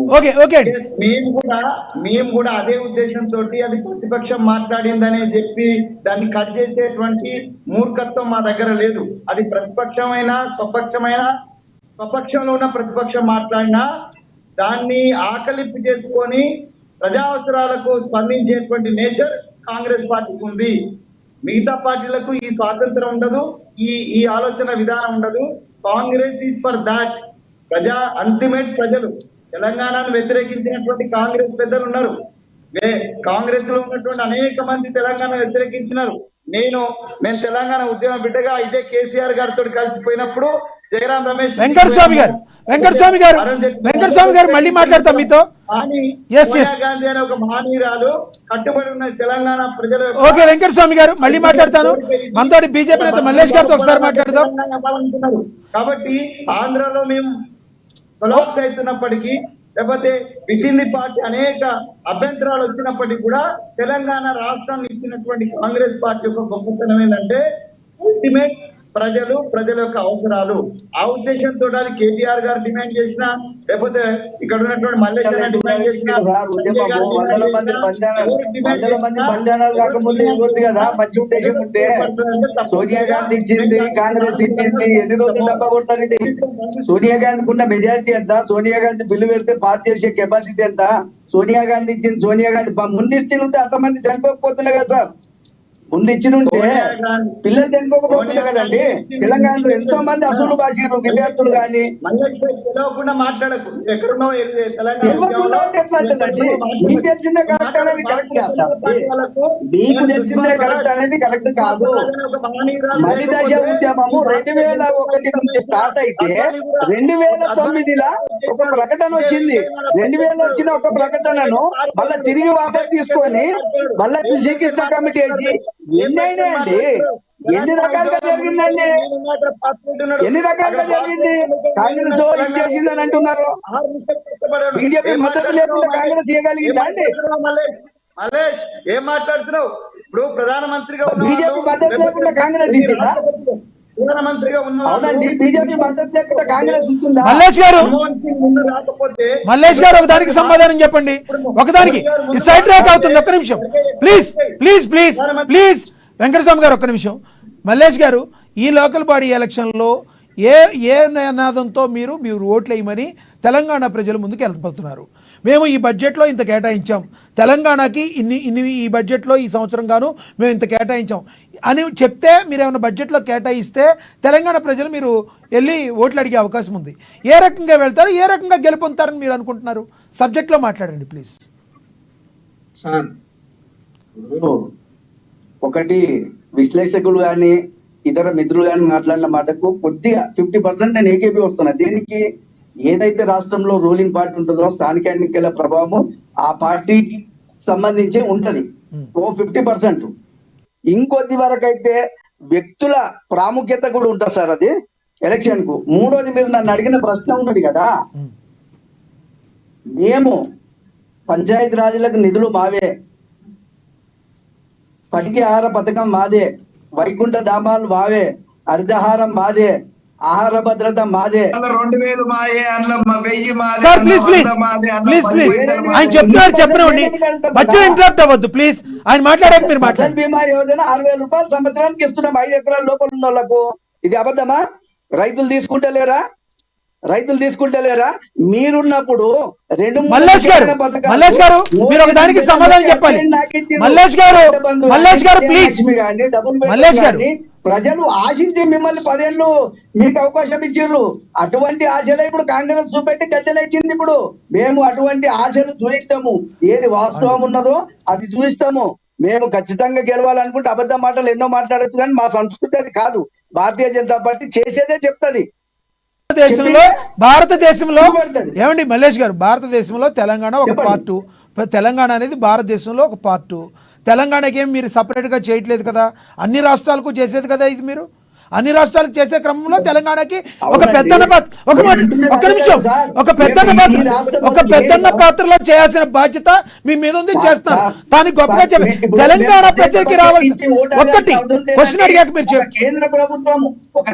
S3: మేము కూడా అదే ఉద్దేశంతో అది ప్రతిపక్షం మాట్లాడిందని చెప్పి దాన్ని కట్ చేసేటువంటి మూర్ఖత్వం మా దగ్గర లేదు. అది ప్రతిపక్షమైనా స్వపక్షంలో ఉన్న ప్రతిపక్షం మాట్లాడినా దాన్ని ఆకలింపు చేసుకొని ప్రజా అవసరాలకు స్పందించేటువంటి నేచర్ కాంగ్రెస్ పార్టీకి ఉంది. మిగతా పార్టీలకు ఈ స్వాతంత్రం ఉండదు, ఈ ఆలోచన విధానం ఉండదు. Congress is for that. ప్రజలు తెలంగాణను వ్యతిరేకించినటువంటి కాంగ్రెస్ పెద్దలు ఉన్నారు. కాంగ్రెస్ లో ఉన్నటువంటి అనేక మంది తెలంగాణ వ్యతిరేకించినారు. నేను తెలంగాణ ఉద్యమ బిడ్డగా ఇదే కేసీఆర్ గారితో కలిసిపోయినప్పుడు జయరాం రమేష్
S1: వెంకటస్వామి గారు మళ్ళీ మాట్లాడతాం మీతో.
S3: గాంధీ అనే ఒక మహనీయురాలు కట్టుబడి ఉన్న తెలంగాణ ప్రజలు.
S1: ఓకే వెంకటస్వామి గారు మళ్ళీ మాట్లాడతాను. మనతో బీజేపీ నేత మల్లేష్ గారితో ఒకసారి మాట్లాడదాం.
S3: కాబట్టి ఆంధ్రలో మేము కొలాప్స్ అవుతున్నప్పటికీ, లేకపోతే విత్ ఇన్ ది పార్టీ అనేక అభ్యంతరాలు వచ్చినప్పటికీ కూడా తెలంగాణ రాష్ట్రాన్ని ఇచ్చినటువంటి కాంగ్రెస్ పార్టీ యొక్క గొప్పతనం ఏంటంటే అల్టిమేట్ ప్రజల యొక్క అవసరాలు. ఆ ఉద్దేశంతో కేటీఆర్ గారు డిమాండ్ చేసిన, లేకపోతే ఇక్కడ ఉన్నటువంటి మల్లేష్ డిమాండ్ చేసిన,
S2: సోనియా గాంధీ ఇచ్చింది, కాంగ్రెస్ ఇచ్చింది, ఎన్ని రోజులు తప్పకొట్టండి. సోనియా గాంధీకి ఉన్న మెజారిటీ ఎంత? సోనియా గాంధీ బిల్లు పెడితే పాస్ చేసే కెపాసిటీ ఎంత? సోనియా గాంధీ ఇచ్చింది. సోనియా గాంధీ ముందు ఇచ్చి ఉంటే అంతమంది చనిపోకపోతున్నాయి కదా సార్. ముందు ఇచ్చినుంటే పిల్లలు చనిపోకపోతున్నాయి కదండి. తెలంగాణలో ఎంతో మంది అసలు భాషలు విద్యార్థులు కానీ
S3: తెలియకుండా మాట్లాడకు. ఎక్కడున్నావు
S2: మీకు తెలిసిందే కరెక్ట్ అనేది కరెక్ట్ కాదు. మీకు తెలిసిందే కరెక్ట్ అనేది కరెక్ట్ కాదు. మలి దశ ఉద్యమము 2001 నుంచి స్టార్ట్ అయితే 2009 ఒక ప్రకటన వచ్చింది. 2000 వచ్చిన ఒక ప్రకటనను మళ్ళా తిరిగి వాపస్ తీసుకొని మళ్ళా శ్రీకృష్ణ కమిటీ వచ్చి ఎన్నైనా అండి, ఎన్ని రకాలుగా జరిగిందండి, ఎన్ని రకాలుగా జరిగింది. కాంగ్రెస్ ఏం చేసిందని అంటున్నారు. బీజేపీ మద్దతు లేకుండా కాంగ్రెస్ చేయగలిగిందా అండి?
S3: మలేష్ ఏం మాట్లాడుతున్నావు? ఇప్పుడు ప్రధానమంత్రిగా ఉన్న
S2: బీజేపీ మద్దతు లేకుండా కాంగ్రెస్ ఇచ్చిందా?
S3: ప్రధానమంత్రిగా ఉన్న
S2: అవునండి, బీజేపీ మద్దతు లేకుండా కాంగ్రెస్ ఇచ్చిందా?
S1: మల్లేష్ గారు
S3: మన్మోహన్ సింగ్ ముందు రాకపోతే
S1: మల్లేష్ గారు ఒకదానికి సమాధానం చెప్పండి. ఒకదానికి ఈ సైడ్ ట్రాక్ అవుతుంది. ఒక్క నిమిషం please please please please. Venkataswamy గారు ఒక్క నిమిషం. మల్లేష్ గారు, ఈ లోకల్ బాడీ ఎలక్షన్లో ఏ నినాదంతో మీరు ఓట్లు వేయమని తెలంగాణ ప్రజల ముందుకు వెళ్ళిపోతున్నారు? మేము ఈ బడ్జెట్లో ఇంత కేటాయించాం, తెలంగాణకి ఇన్ని ఈ బడ్జెట్లో ఈ సంవత్సరం గాను మేము ఇంత కేటాయించాం అని చెప్తే, మీరు ఏమైనా బడ్జెట్లో కేటాయిస్తే తెలంగాణ ప్రజలు మీరు వెళ్ళి ఓట్లు అడిగే అవకాశం ఉంది. ఏ రకంగా వెళ్తారు, ఏ రకంగా గెలుపొందుతారని మీరు అనుకుంటున్నారు? సబ్జెక్ట్లో మాట్లాడండి ప్లీజ్.
S2: ఒకటి, విశ్లేషకులు కానీ ఇతర మిత్రులు కానీ మాట్లాడిన మాటకు కొద్దిగా 50% నేను ఏకేపీ వస్తున్నా. దేనికి? ఏదైతే రాష్ట్రంలో రూలింగ్ పార్టీ ఉంటుందో స్థానిక ఎన్నికల ప్రభావము ఆ పార్టీకి సంబంధించి ఉంటది. 50%. ఇంకొద్ది వరకు అయితే వ్యక్తుల ప్రాముఖ్యత కూడా ఉంటుంది సార్ అది ఎలక్షన్ కు. మూడోది, మీరు నన్ను అడిగిన ప్రశ్న ఉన్నది కదా, మేము పంచాయతీ రాజులకు నిధులు మావే, పటికి ఆహార పథకం మాదే, వైకుంఠ ధామాలు మావే, హరితహారం మాదే, ఆహార భద్రత మాదే.
S4: 2000 మాయే, అందులో 1000 మాదే.
S1: Sir please please please please, ఆయన చెప్తున్నారు చెప్పనివ్వండి, మధ్యలో ఇంటరప్ట్ అవ్వద్దు ప్లీజ్. ఆయన మాట్లాడాక మీరు
S2: ఫసల్
S1: మాట్లాడండి.
S2: బీమా యోజన 6,000 రూపాయలు సంవత్సరానికి ఇస్తున్నాం 5 ఎకరాల లోపల ఉన్న వాళ్ళకు. ఇది అబద్ధమా? రైతులు తీసుకుంటలేరా? మీరున్నప్పుడు
S1: మల్లేష్ గారు మీరు ఒక దానికి సమాధానం చెప్పాలి. మల్లేష్ గారు ప్లీజ్. మల్లేష్ గారు,
S2: ప్రజలు ఆశించి మిమ్మల్ని 10 ఏళ్ళు మీకు అవకాశం ఇచ్చారు. అటువంటి ఆశలే ఇప్పుడు కాంగ్రెస్ చూపెట్టి గద్దెలెక్కింది. ఇప్పుడు మేము అటువంటి ఆశలు చూయిస్తాము, ఏది వాస్తవం ఉన్నదో అది చూయిస్తాము. మేము ఖచ్చితంగా గెలవాలనుకుంటే అబద్ధ మాటలు ఎన్నో మాట్లాడచ్చు, కానీ మా సంస్కృతి అది కాదు. భారతీయ జనతా పార్టీ చేసేదే చెప్తది.
S1: భారతదేశంలో ఏమండి మల్లేష్ గారు, భారతదేశంలో తెలంగాణ ఒక పార్టు. తెలంగాణ అనేది భారతదేశంలో ఒక పార్టు. తెలంగాణకి ఏం మీరు సపరేట్గా చేయట్లేదు కదా, అన్ని రాష్ట్రాలకు చేసేది కదా ఇది. మీరు అన్ని రాష్ట్రాలకు చేసే క్రమంలో తెలంగాణకి ఒక పెద్దన్న పాత్ర, ఒక పెద్దన్న పాత్రలో చేయాల్సిన బాధ్యత మీ మీద ఉంది, చేస్తున్నారు. దానికి గొప్పగా చెప్పి తెలంగాణ ప్రజలకి రావాల్సిన ఒక్కటి క్వశ్చన్ అడిగాక మీరు చెప్పండి.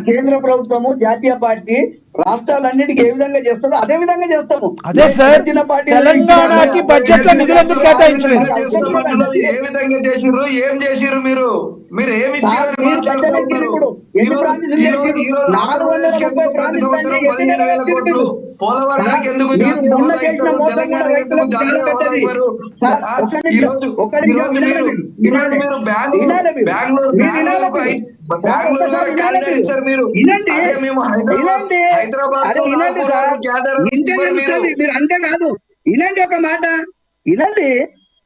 S2: కేంద్ర ప్రభుత్వము జాతీయ పార్టీ రాష్ట్రాలన్నిటికీ ఏ విధంగా చేస్తారో అదే విధంగా చేస్తాము.
S1: అదే సార్, తెలంగాణకి బడ్జెట్ లో నిధులు ఎందుకు కేటాయించలేదు?
S4: ఏ విధంగా చేసిర్రు, ఏం చేసిర్రు? మీరు ఏమి ఇచ్చారు? పోలవరానికి ఎందుకు జాతీయ హోదా ఇస్తారు? తెలంగాణ ఎందుకు జాతీయ హోదా ఇవ్వరు? మీరు బెంగళూరు క్యాడర్ ఇస్తారు మీరు. అదే మేము హైదరాబాద్
S2: మీరు అంటే కాదు. వినండి ఒక మాట,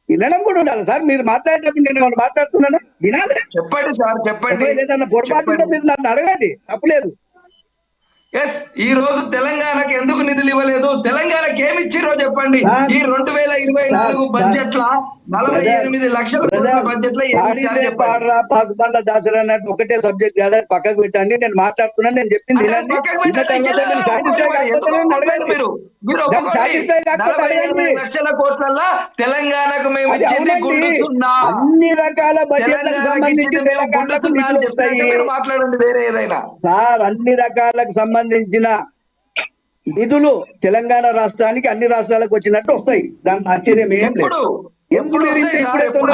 S2: వినడం కూడా ఉండాలి సార్. మీరు మాట్లాడేటప్పుడు నేను మాట్లాడుతున్నాను, వినాలి.
S4: చెప్పండి సార్, చెప్పండి.
S2: ఏదైనా పొరపాటు మీరు నన్ను అడగండి, తప్పులేదు.
S4: ఎస్, ఈ రోజు తెలంగాణకి ఎందుకు నిధులు ఇవ్వలేదు? తెలంగాణకి ఏమి ఇచ్చిరో చెప్పండి. ఈ 2024 బడ్జెట్ లా 48 లక్షల కోట్ల బడ్జెట్ లో ఏమి ఇచ్చారో చెప్పండి.
S2: అన్నట్టు ఒకటే సబ్జెక్ట్ కదా, పక్కకు పెట్టండి. నేను మాట్లాడుతున్నాను, నేను చెప్పింది
S4: మీరు ఒప్పుకోండి. 48 లక్షల కోట్ల తెలంగాణకు మేము ఇచ్చింది గుండు సున్నా.
S2: అన్ని రకాల
S4: మీరు మాట్లాడండి వేరే ఏదైనా.
S2: సార్, అన్ని రకాలకు సంబంధించిన నిధులు తెలంగాణ రాష్ట్రానికి అన్ని రాష్ట్రాలకు వచ్చినట్టు వస్తాయి. దాని ఆశ్చర్యం ఏం లేదు.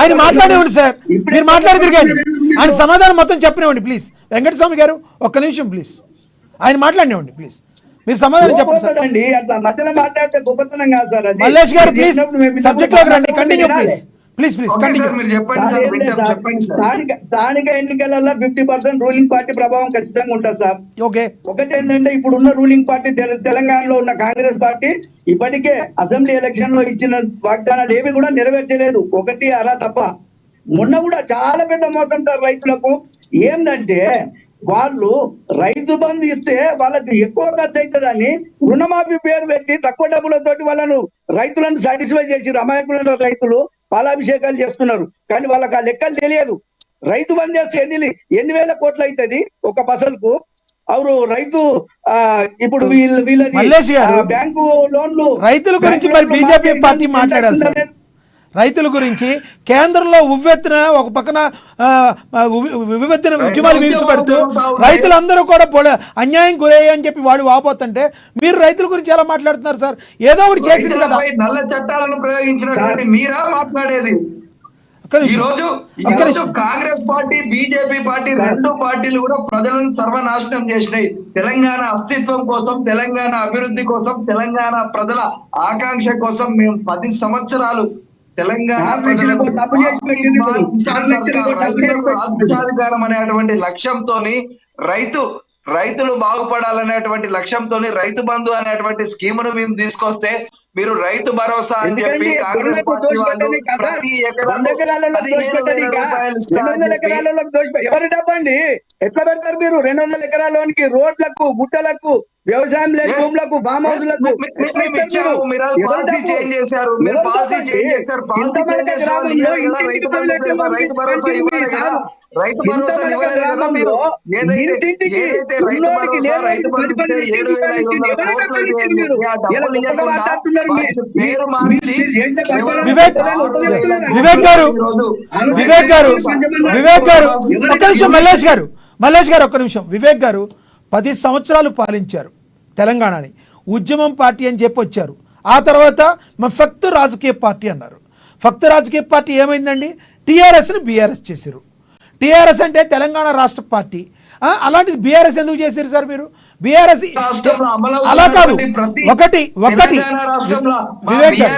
S1: ఆయన మాట్లాడేవండి సార్, మీరు మాట్లాడి కానీ ఆయన సమాధానం మొత్తం చెప్పనివ్వండి ప్లీజ్. వెంకటస్వామి గారు ఒక్క నిమిషం ప్లీజ్, ఆయన మాట్లాడినివ్వండి ప్లీజ్. మీరు సమాధానం చెప్పండి సార్. మల్లేష్ గారు ప్లీజ్ సబ్జెక్ట్ లోకి రండి. Continue please please continue.
S2: స్థానిక ఎన్నికలలో 50% రూలింగ్ పార్టీ ప్రభావం ఖచ్చితంగా ఉంటుంది సార్.
S1: ఓకే,
S2: ఒకటి ఏంటంటే ఇప్పుడున్న రూలింగ్ పార్టీ తెలంగాణలో ఉన్న కాంగ్రెస్ పార్టీ ఇప్పటికే అసెంబ్లీ ఎలక్షన్ లో ఇచ్చిన వాగ్దానాలు ఏవి కూడా నెరవేర్చలేదు, ఒకటి అలా తప్ప. మొన్న కూడా చాలా పెద్ద మోసం సార్ రైతులకు. ఏంటంటే వాళ్ళు రైతు బంధు ఇస్తే వాళ్ళకి ఎక్కువ ఖర్చు అవుతుందని రుణమాఫీ పేరు పెట్టి తక్కువ డబ్బులతోటి వాళ్ళను రైతులను సాటిస్ఫై చేసి అమాయకులైన రైతులు పాలాభిషేకాలు చేస్తున్నారు. కానీ వాళ్ళకి ఆ లెక్కలు తెలియదు. రైతు బంధు చేస్తే ఎన్ని వేల కోట్లు అవుతుంది ఒక ఫసల్కు. అవును, రైతు ఇప్పుడు వీళ్ళది
S1: మల్లేష్ గారు,
S2: బ్యాంకు లోన్లు
S1: రైతుల గురించి మరి బీజేపీ పార్టీ మాట్లాడాలి సార్. రైతుల గురించి కేంద్రంలో ఉవ్వెత్తున ఒక పక్కన ఉవ్వెత్తున ఉద్యమాలు వీల్చిపెడుతూ రైతులందరూ కూడా అన్యాయం గురయ్యని చెప్పి వాడు వాపోతుంటే మీరు రైతుల గురించి ఎలా మాట్లాడుతున్నారు సార్? ఏదో ఒకటి చేసింది కదా.
S4: నల్ల చట్టాలను ప్రయోగించినటువంటి మీరా మాట్లాడేది? ఈ రోజు కాంగ్రెస్ పార్టీ, బీజేపీ పార్టీ రెండు పార్టీలు కూడా ప్రజలను సర్వనాశనం చేసినాయి. తెలంగాణ అస్తిత్వం కోసం, తెలంగాణ అభివృద్ధి కోసం, తెలంగాణ ప్రజల ఆకాంక్ష కోసం మేము 10 సంవత్సరాలు తెలంగాణ రాజ్యాధికారం అనేటువంటి లక్ష్యంతోని రైతులు బాగుపడాలనేటువంటి లక్ష్యంతోని రైతు బంధు అనేటువంటి స్కీమును మేము తీసుకొస్తే మీరు రైతు భరోసా అని చెప్పి కాంగ్రెస్ పార్టీ వాళ్ళు ప్రతి
S2: ఎవరి డబ్బండి ఎట్లా పెడతారు మీరు? 200 ఎకరాల్లోనికి రోడ్లకు, గుట్టలకు, వ్యవసాయం లేని భూములకు, ఫామ్ హౌస్లకు
S4: రైతు భరోసా
S1: మల్లేష్ గారు ఒక్క నిమిషం. వివేక్ గారు 10 సంవత్సరాలు పాలించారు తెలంగాణని, ఉద్యమం పార్టీ అని చెప్పి వచ్చారు. ఆ తర్వాత మా ఫక్త్ రాజకీయ పార్టీ అన్నారు. ఫక్త్ రాజకీయ పార్టీ ఏమైందండి? టీఆర్ఎస్ని బీఆర్ఎస్ చేశారు. టీఆర్ఎస్ అంటే తెలంగాణ రాష్ట్ర పార్టీ. అలాంటిది బీఆర్ఎస్ ఎందుకు చేశారు సార్ మీరు? బీఆర్ఎస్ అలా కాదు. ఒకటి వివేక్ గారు,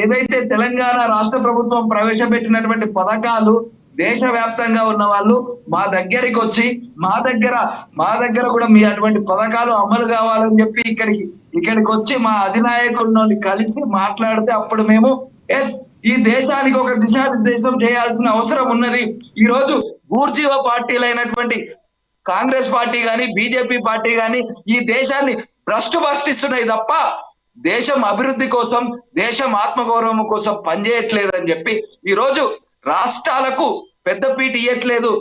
S4: ఏదైతే తెలంగాణ రాష్ట్ర ప్రభుత్వం ప్రవేశపెట్టినటువంటి పథకాలు దేశవ్యాప్తంగా ఉన్న వాళ్ళు మా దగ్గరికి వచ్చి మా దగ్గర కూడా మీ అటువంటి పథకాలు అమలు కావాలని చెప్పి ఇక్కడికి వచ్చి మా అధినాయకులను కలిసి మాట్లాడితే అప్పుడు మేము ఈ దేశానికి ఒక దిశానిర్దేశం చేయాల్సిన అవసరం ఉన్నది. ఈ రోజు బూర్జీవ పార్టీలైనటువంటి కాంగ్రెస్ పార్టీ గాని, బీజేపీ పార్టీ గాని ఈ దేశాన్ని భ్రష్టు పట్టిస్తున్నాయి తప్ప దేశం అభివృద్ధి కోసం, దేశం ఆత్మగౌరవం కోసం పనిచేయట్లేదని చెప్పి ఈ రోజు రాష్ట్రాలకు పెద్దపీట ఇయ్యట్లేదు.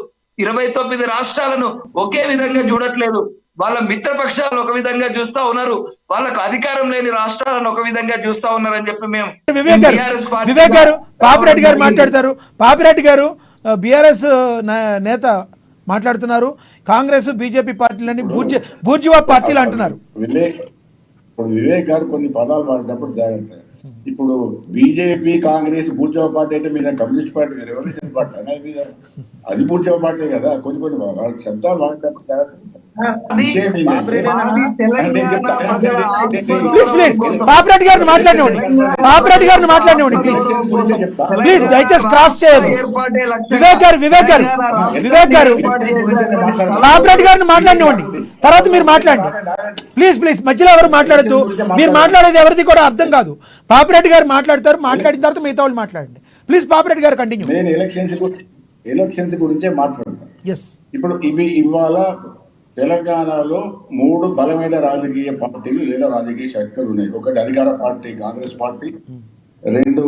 S4: 29 రాష్ట్రాలను ఒకే విధంగా చూడట్లేదు. వాళ్ళ మిత్రపక్షాలను ఒక విధంగా చూస్తా ఉన్నారు, వాళ్ళకు అధికారం లేని రాష్ట్రాలను ఒక విధంగా చూస్తా ఉన్నారు అని చెప్పి మేము
S1: వివేక్ గారు పాపిరెడ్డి గారు మాట్లాడతారు. పాపిరెడ్డి గారు బీఆర్ఎస్ నేత మాట్లాడుతున్నారు. కాంగ్రెస్ బీజేపీ పార్టీలని బూర్జువా పార్టీలు అంటున్నారు.
S5: వివేక్ గారు కొన్ని పదాలు వాడేటప్పుడు జాగ్రత్త. ఇప్పుడు బీజేపీ, కాంగ్రెస్, బూర్జువా పార్టీ అయితే మీద కమ్యూనిస్ట్ పార్టీ, రెవల్యూషన్ పార్టీ అనే మీద అది బూర్జువా పార్టీ కదా. కొన్ని శబ్దాలు వాడేటప్పుడు జాగ్రత్త.
S1: పాపిరెడ్డి గారిని మాట్లాడినవ్వండి ప్లీజ్ దయచేసి క్రాస్ చేయొద్దు. వివేక్ గారు పాపిరెడ్డి గారిని మాట్లాడినవ్వండి, తర్వాత మీరు మాట్లాడండి. ప్లీజ్ మధ్యలో ఎవరు మాట్లాడద్దు. మీరు మాట్లాడేది ఎవరిది కూడా అర్థం కాదు. పాపిరెడ్డి గారు మాట్లాడతారు, మాట్లాడిన తర్వాత మిగతా వాళ్ళు మాట్లాడండి. ప్లీజ్ పాపిరెడ్డి గారు కంటిన్యూ.
S5: నేను ఎలక్షన్స్ గురించే మాట్లాడతాను. ఇప్పుడు ఇవాళ తెలంగాణలో 3 బలమైన రాజకీయ పార్టీలు లేదా రాజకీయ శక్తులు ఉన్నాయి. ఒకటి అధికార పార్టీ కాంగ్రెస్ పార్టీ, 2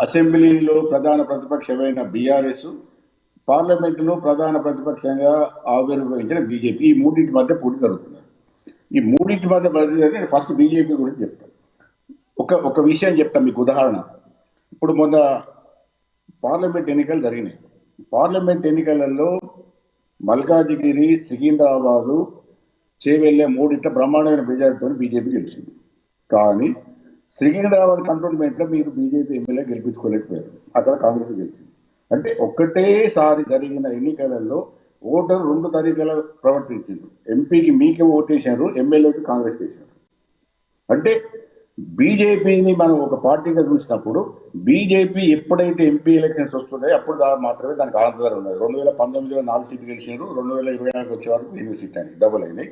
S5: అసెంబ్లీలో ప్రధాన ప్రతిపక్షమైన బీఆర్ఎస్, పార్లమెంటులో ప్రధాన ప్రతిపక్షంగా ఆవిర్భవించిన బీజేపీ. ఈ 3 మధ్య పోటీ జరుగుతున్నారు. ఈ 3 మధ్య ఫస్ట్ బీజేపీ గురించి చెప్తాను. ఒక విషయం చెప్తాను మీకు ఉదాహరణ. ఇప్పుడు మొన్న పార్లమెంట్ ఎన్నికలు జరిగినాయి. పార్లమెంట్ ఎన్నికలలో మల్కాజిగిరి, సికింద్రాబాదు, చేవెళ్ళే 3 బ్రహ్మాండమైన మెజారిటీతో బీజేపీ గెలిచింది. కానీ సికింద్రాబాద్ కంటోన్మెంట్లో మీరు బీజేపీ ఎమ్మెల్యే గెలిపించుకోలేకపోయారు, అక్కడ కాంగ్రెస్ గెలిచింది. అంటే ఒక్కటేసారి జరిగిన ఎన్నికలలో ఓటరు 2 తరీకాలు ప్రవర్తించింది. ఎంపీకి మీకే ఓటేశారు, ఎమ్మెల్యేకి కాంగ్రెస్ వేశారు. అంటే బీజేపీని మనం ఒక పార్టీగా చూసినప్పుడు బీజేపీ ఎప్పుడైతే ఎంపీ ఎలక్షన్స్ వస్తున్నాయో అప్పుడు మాత్రమే దానికి ఆధారం ఉన్నది. 2019లో 4 సీట్లు గెలిచారు, 2024 వచ్చే వరకు 8 సీట్లు అని డబుల్ అయినాయి.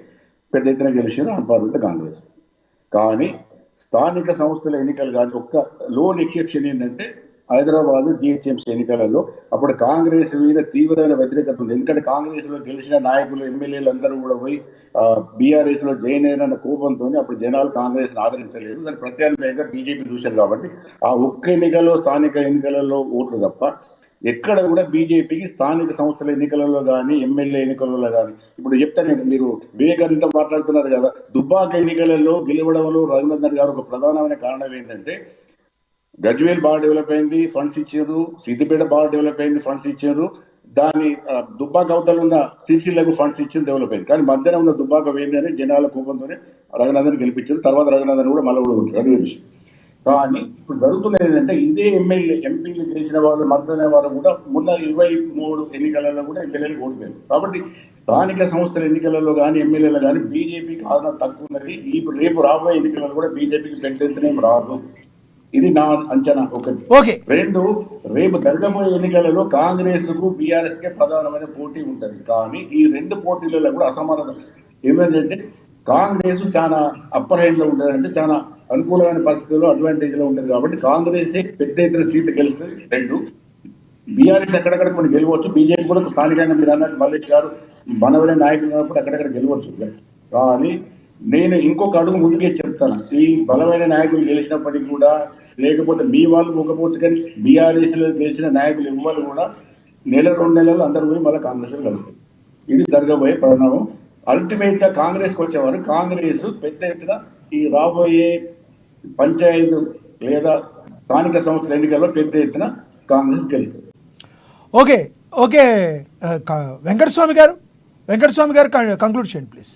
S5: పెద్ద ఎత్తున గెలిచారు అన్పార్మెంట్ కాంగ్రెస్. కానీ స్థానిక సంస్థల ఎన్నికలు కానీ ఒక్క లోన్ ఎక్సెప్షన్ ఏంటంటే హైదరాబాద్ జిహెచ్ఎంసీ ఎన్నికలలో అప్పుడు కాంగ్రెస్ మీద తీవ్రమైన వ్యతిరేకత ఉంది. ఎందుకంటే కాంగ్రెస్లో గెలిచిన నాయకులు, ఎమ్మెల్యేలు అందరూ కూడా పోయి బీఆర్ఎస్లో జాయిన్ అయిన కోపంతో అప్పుడు జనాలు కాంగ్రెస్ని ఆదరించలేదు. దాని ప్రత్యామ్నాయంగా బీజేపీ చూశారు. కాబట్టి ఆ ఒక్క ఎన్నికల్లో, స్థానిక ఎన్నికలలో ఓట్లు తప్ప ఎక్కడ కూడా బీజేపీకి స్థానిక సంస్థల ఎన్నికలలో కానీ, ఎమ్మెల్యే ఎన్నికలలో కానీ. ఇప్పుడు చెప్తాను, మీరు వివేకానంద మాట్లాడుతున్నారు కదా, దుబ్బాక ఎన్నికలలో గెలవడంలో రఘునందన్ గారు ఒక ప్రధానమైన కారణం ఏంటంటే గజ్వేల్ బాగా డెవలప్ అయింది, ఫండ్స్ ఇచ్చారు. సిద్దిపేట బాగా డెవలప్ అయింది, ఫండ్స్ ఇచ్చారు. దాని దుబ్బాక అవతల ఉన్న సిరిసిల్లకు ఫండ్స్ ఇచ్చింది, డెవలప్ అయింది. కానీ మధ్యన ఉన్న దుబ్బాక వేంది అని జనాల కోపంతోనే రఘునందన్ గెలిపించారు. తర్వాత రఘునందన్ కూడా మళ్ళీ కూడా అదే విషయం. కానీ ఇప్పుడు జరుగుతున్నది ఏంటంటే ఇదే ఎంపీలు చేసిన వాళ్ళు, మంత్రులైన వాళ్ళు కూడా మొన్న 23 ఎన్నికలలో కూడా ఎమ్మెల్యేలు ఓడిపోయారు. కాబట్టి స్థానిక సంస్థల ఎన్నికలలో కానీ ఎమ్మెల్యేలు కానీ బీజేపీకి ఆదరణ తక్కువ ఉన్నది. రేపు రాబోయే ఎన్నికలలో కూడా బీజేపీకి పెద్ద ఎత్తున ఏం రాదు. ఇది నా అంచనా. ఒకటి.
S1: ఓకే.
S5: రెండు, రేపు జరగబోయే ఎన్నికలలో కాంగ్రెస్ కు బీఆర్ఎస్ కే ప్రధానమైన పోటీ ఉంటది. కానీ ఈ రెండు పోటీలలో కూడా అసమానత ఏమైందంటే కాంగ్రెస్ చాలా అప్పర్ హ్యాండ్ లో ఉంటుంది, అంటే చాలా అనుకూలమైన పరిస్థితుల్లో అడ్వాంటేజ్ లో ఉంటుంది. కాబట్టి కాంగ్రెస్ పెద్ద ఎత్తున సీట్లు గెలుస్తుంది. రెండు, బీఆర్ఎస్ అక్కడక్కడ కొన్ని గెలవచ్చు. బీజేపీ కూడా స్థానికంగా మీరు అన్నట్టు మల్లేష్ గారు మనవలే నాయకులు ఉన్నప్పుడు అక్కడక్కడ గెలవచ్చు. కానీ నేను ఇంకొక అడుగు ముందుకే చెప్తాను. ఈ బలమైన నాయకులు గెలిచినప్పటికీ కూడా, లేకపోతే మీ వాళ్ళు పోకపోతే కానీ బీఆర్ఎస్ లో గెలిచిన నాయకులు ఇవ్వాలి కూడా 1-2 నెలలు అందరూ పోయి మళ్ళీ కాంగ్రెస్ లో కలుగుతారు. ఇది జరగబోయే పరిణామం. అల్టిమేట్ గా కాంగ్రెస్కి వచ్చేవారు కాంగ్రెస్ పెద్ద ఎత్తున ఈ రాబోయే పంచాయతీ లేదా స్థానిక సంస్థల ఎన్నికల్లో పెద్ద ఎత్తున కాంగ్రెస్ గెలుస్తుంది.
S1: ఓకే ఓకే వెంకటస్వామి గారు కంక్లూడ్ చేయండి ప్లీజ్.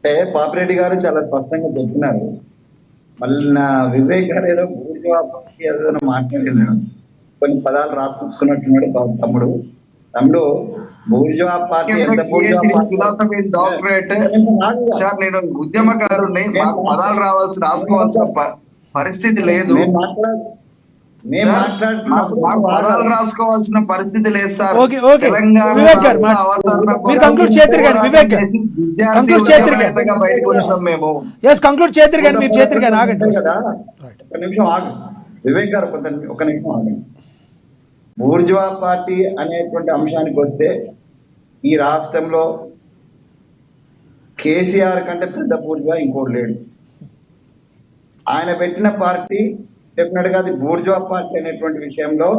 S3: అంటే పాపిరెడ్డి గారు చాలా స్పష్టంగా చెప్తున్నారు. మళ్ళీ నా వివేక్ గారు ఏదో ఏదో మాట్లాడినాడు, కొన్ని పదాలు రాసుకొచ్చుకున్నట్టున్నాడు. తమ్ముడు బూర్జువా పార్టీ ఎంత
S4: ఫిలాసఫీ డాక్టరేట్ సార్, నేను ఉద్యమకారుని, మాకు పదాలు రాసుకోవాల్సిన పరిస్థితి లేదు. పదాలు రాసుకోవాల్సిన పరిస్థితి లేదు సార్.
S1: వివేక్ గారు మీరు కంక్లూడ్ చేద్దరు కానీ వివేక్ గారు కంక్లూడ్ చేద్దరు కానీ మీరు చేద్దరు కానీ ఆగండి.
S3: ఒక నిమిషం ఆగు వివేక్ గారు, ఒక నిమిషం ఆగండి. బూర్జువా పార్టీ అనేటువంటి అంశానికి వస్తే ఈ రాష్ట్రంలో కేసీఆర్ కంటే పెద్ద బూర్జువా ఇంకోటి లేడు. ఆయన పెట్టిన పార్టీ డెఫినెట్ గా అది బూర్జువా పార్టీ అనేటువంటి విషయంలో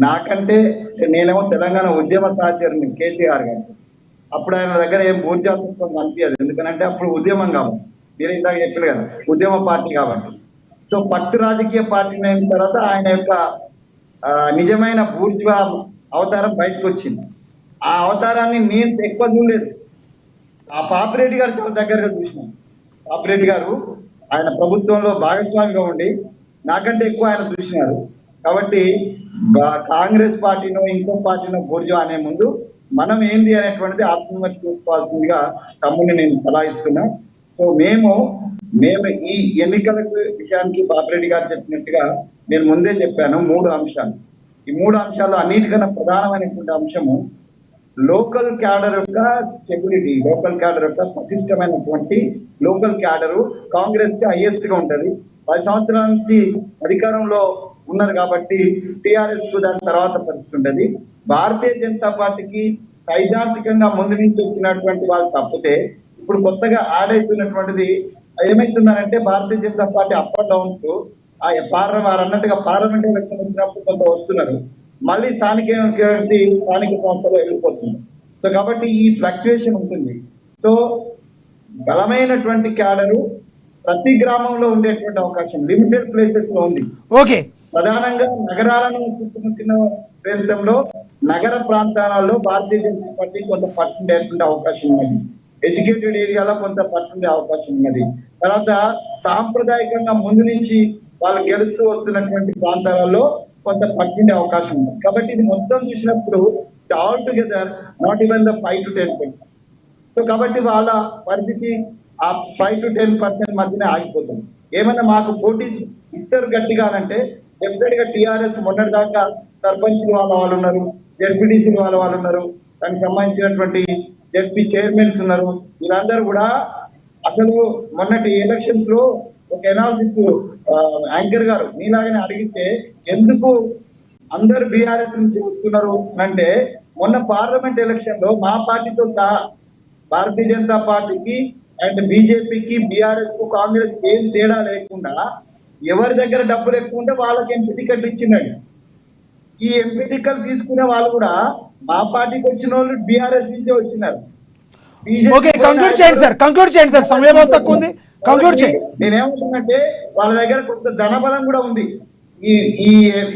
S3: నాకంటే, నేనేమో తెలంగాణ ఉద్యమ సహచరుని కేసీఆర్ గారు. అప్పుడు ఆయన దగ్గర ఏం బూర్జువాత్వం కనిపించదు, ఎందుకంటే అప్పుడు ఉద్యమం కాబట్టి, మీరు ఇందాక చెప్పారు కదా ఉద్యమ పార్టీ కాబట్టి. సో ఫస్ట్ రాజకీయ పార్టీ అయిన తర్వాత ఆయన యొక్క నిజమైన బూర్జువా అవతారం బయటకు వచ్చింది. ఆ అవతారాన్ని నేను ఎక్కువ చూడలేదు, ఆ పాపిరెడ్డి గారు చాలా దగ్గరగా చూసినాను. పాపిరెడ్డి గారు ఆయన ప్రభుత్వంలో భాగస్వామిగా ఉండి నాకంటే ఎక్కువ ఆయన చూసినారు. కాబట్టి కాంగ్రెస్ పార్టీనో ఇంకో పార్టీనో బూర్జువా అనే ముందు మనం ఏంది అనేటువంటిది ఆత్మవిమర్శ చూసుకోవాల్సిందిగా తమ్ముడిని నేను సలహా ఇస్తున్నా. సో మేము ఈ ఎన్నికల విషయానికి బాపిరెడ్డి గారు చెప్పినట్టుగా నేను ముందే చెప్పాను 3 అంశాలు. ఈ 3 అంశాలు అన్నిటికన్నా ప్రధానమైనటువంటి అంశము లోకల్ క్యాడర్ యొక్క స్టెబిలిటీ, లోకల్ క్యాడర్ యొక్క పటిష్టమైనటువంటి లోకల్ క్యాడరు కాంగ్రెస్ కి హైయెస్ట్ గా ఉంటది. 10 సంవత్సరాల నుంచి అధికారంలో ఉన్నారు కాబట్టి టిఆర్ఎస్ కు దాని తర్వాత పరిస్థితి ఉంటది. భారతీయ జనతా పార్టీకి సైద్ధాంతికంగా ముందు నుంచి వచ్చినటువంటి వాళ్ళు తప్పితే ఇప్పుడు కొత్తగా యాడ్ అయిపోయినటువంటిది ఏమైతుందనంటే Bharatiya Janata party up and downs వారు అన్నట్టుగా పార్లమెంట్ ఎలక్షన్ వచ్చినప్పుడు కొంత వస్తున్నారు, మళ్ళీ స్థానిక సంస్థలో వెళ్ళిపోతుంది. సో కాబట్టి ఈ ఫ్లక్చుయేషన్ ఉంటుంది. సో బలమైనటువంటి క్యాడరు ప్రతి గ్రామంలో ఉండేటువంటి అవకాశం లిమిటెడ్ ప్లేసెస్ లో ఉంది.
S1: ఓకే,
S3: ప్రధానంగా నగరాలను చుట్టుముట్టిన ప్రాంతంలో నగర ప్రాంతాలలో భారతీయ జనతా పార్టీ కొంత పట్టుండేటువంటి అవకాశం ఉన్నది. ఎడ్యుకేటెడ్ ఏరియాలో కొంత పట్టుండే అవకాశం ఉన్నది. తర్వాత సాంప్రదాయకంగా ముందు నుంచి వాళ్ళు గెలుస్తూ వస్తున్నటువంటి ప్రాంతాలలో కొంత పట్టుండే అవకాశం ఉంది. కాబట్టి ఇది మొత్తం చూసినప్పుడు all together not even the 5 to 10%. So కాబట్టి వాళ్ళ పరిస్థితి ఆ 5 to 10% మధ్యనే ఆగిపోతుంది. ఏమన్నా మాకు పోటీ ఇద్దరు గట్టిగా అంటే డెఫినెట్ గా టిఆర్ఎస్ మొన్నటి దాకా సర్పంచ్లు వాళ్ళు ఉన్నారు, జెడ్పీటీసీలు వాళ్ళు ఉన్నారు, దానికి సంబంధించినటువంటి జెడ్పీ చైర్మన్స్ ఉన్నారు. వీళ్ళందరూ కూడా అసలు మొన్నటి ఎలక్షన్స్ లో ఒక ఎనాలిసిస్ యాంకర్ గారు మీలాగానే అడిగితే ఎందుకు అందరు బీఆర్ఎస్ నుంచి వస్తున్నారు అంటే, మొన్న పార్లమెంట్ ఎలక్షన్ లో మా పార్టీతో భారతీయ జనతా పార్టీకి అండ్ బీజేపీకి బీఆర్ఎస్ కు కాంగ్రెస్ ఏం తేడా లేకుండా ఎవరి దగ్గర డబ్బులు ఎక్కువ ఉంటే వాళ్ళకి ఎంపీ టికెట్లు ఇచ్చిందండి. ఈ ఎంపీ టికెట్ తీసుకునే వాళ్ళు కూడా మా పార్టీకి వచ్చిన వాళ్ళు బీఆర్ఎస్ నుంచే వచ్చినారు.
S1: ఓకే, కంక్లూడ్ చేయండి సార్, సమయం తక్కువ ఉంది. కంక్లూడ్ చేయండి.
S3: నేనేమంటున్నానంటే వాళ్ళ దగ్గర కొంత ధనబలం కూడా ఉంది. ఈ ఈ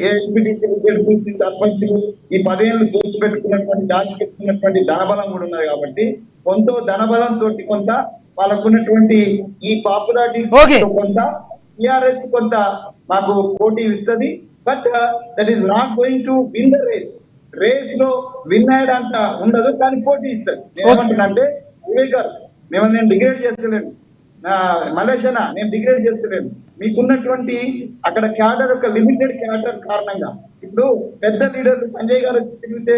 S3: ఎంపీటీసీలు, జెడ్పీసీ సర్పంచులు ఈ 10 ఏళ్ళు దోచిపెట్టుకున్నటువంటి దాచిపెట్టుకున్నటువంటి ధనబలం కూడా ఉన్నది కాబట్టి కొంత ధనబలంతో కొంత వాళ్ళకున్నటువంటి ఈ పాపులారిటీ
S1: Okay.
S3: కొంత టిఆర్ఎస్ కొంత మాకు పోటీ ఇస్తుంది. But that is not going to win the race లో విన్ అయ్యడంత ఉండదు, కానీ పోటీ ఇస్తుంది. ఏమంటున్నానంటే వివేక్ గారు, మిమ్మల్ని నేను డిగ్రేడ్ చేస్తలేను, మలేషియా నేను డిగ్రేడ్ చేస్తలేను. మీకున్నటువంటి అక్కడ క్యాడర్ ఒక లిమిటెడ్ క్యాడర్ కారణంగా ఇప్పుడు పెద్ద లీడర్లు సంజయ్ గారు వచ్చి తిరిగితే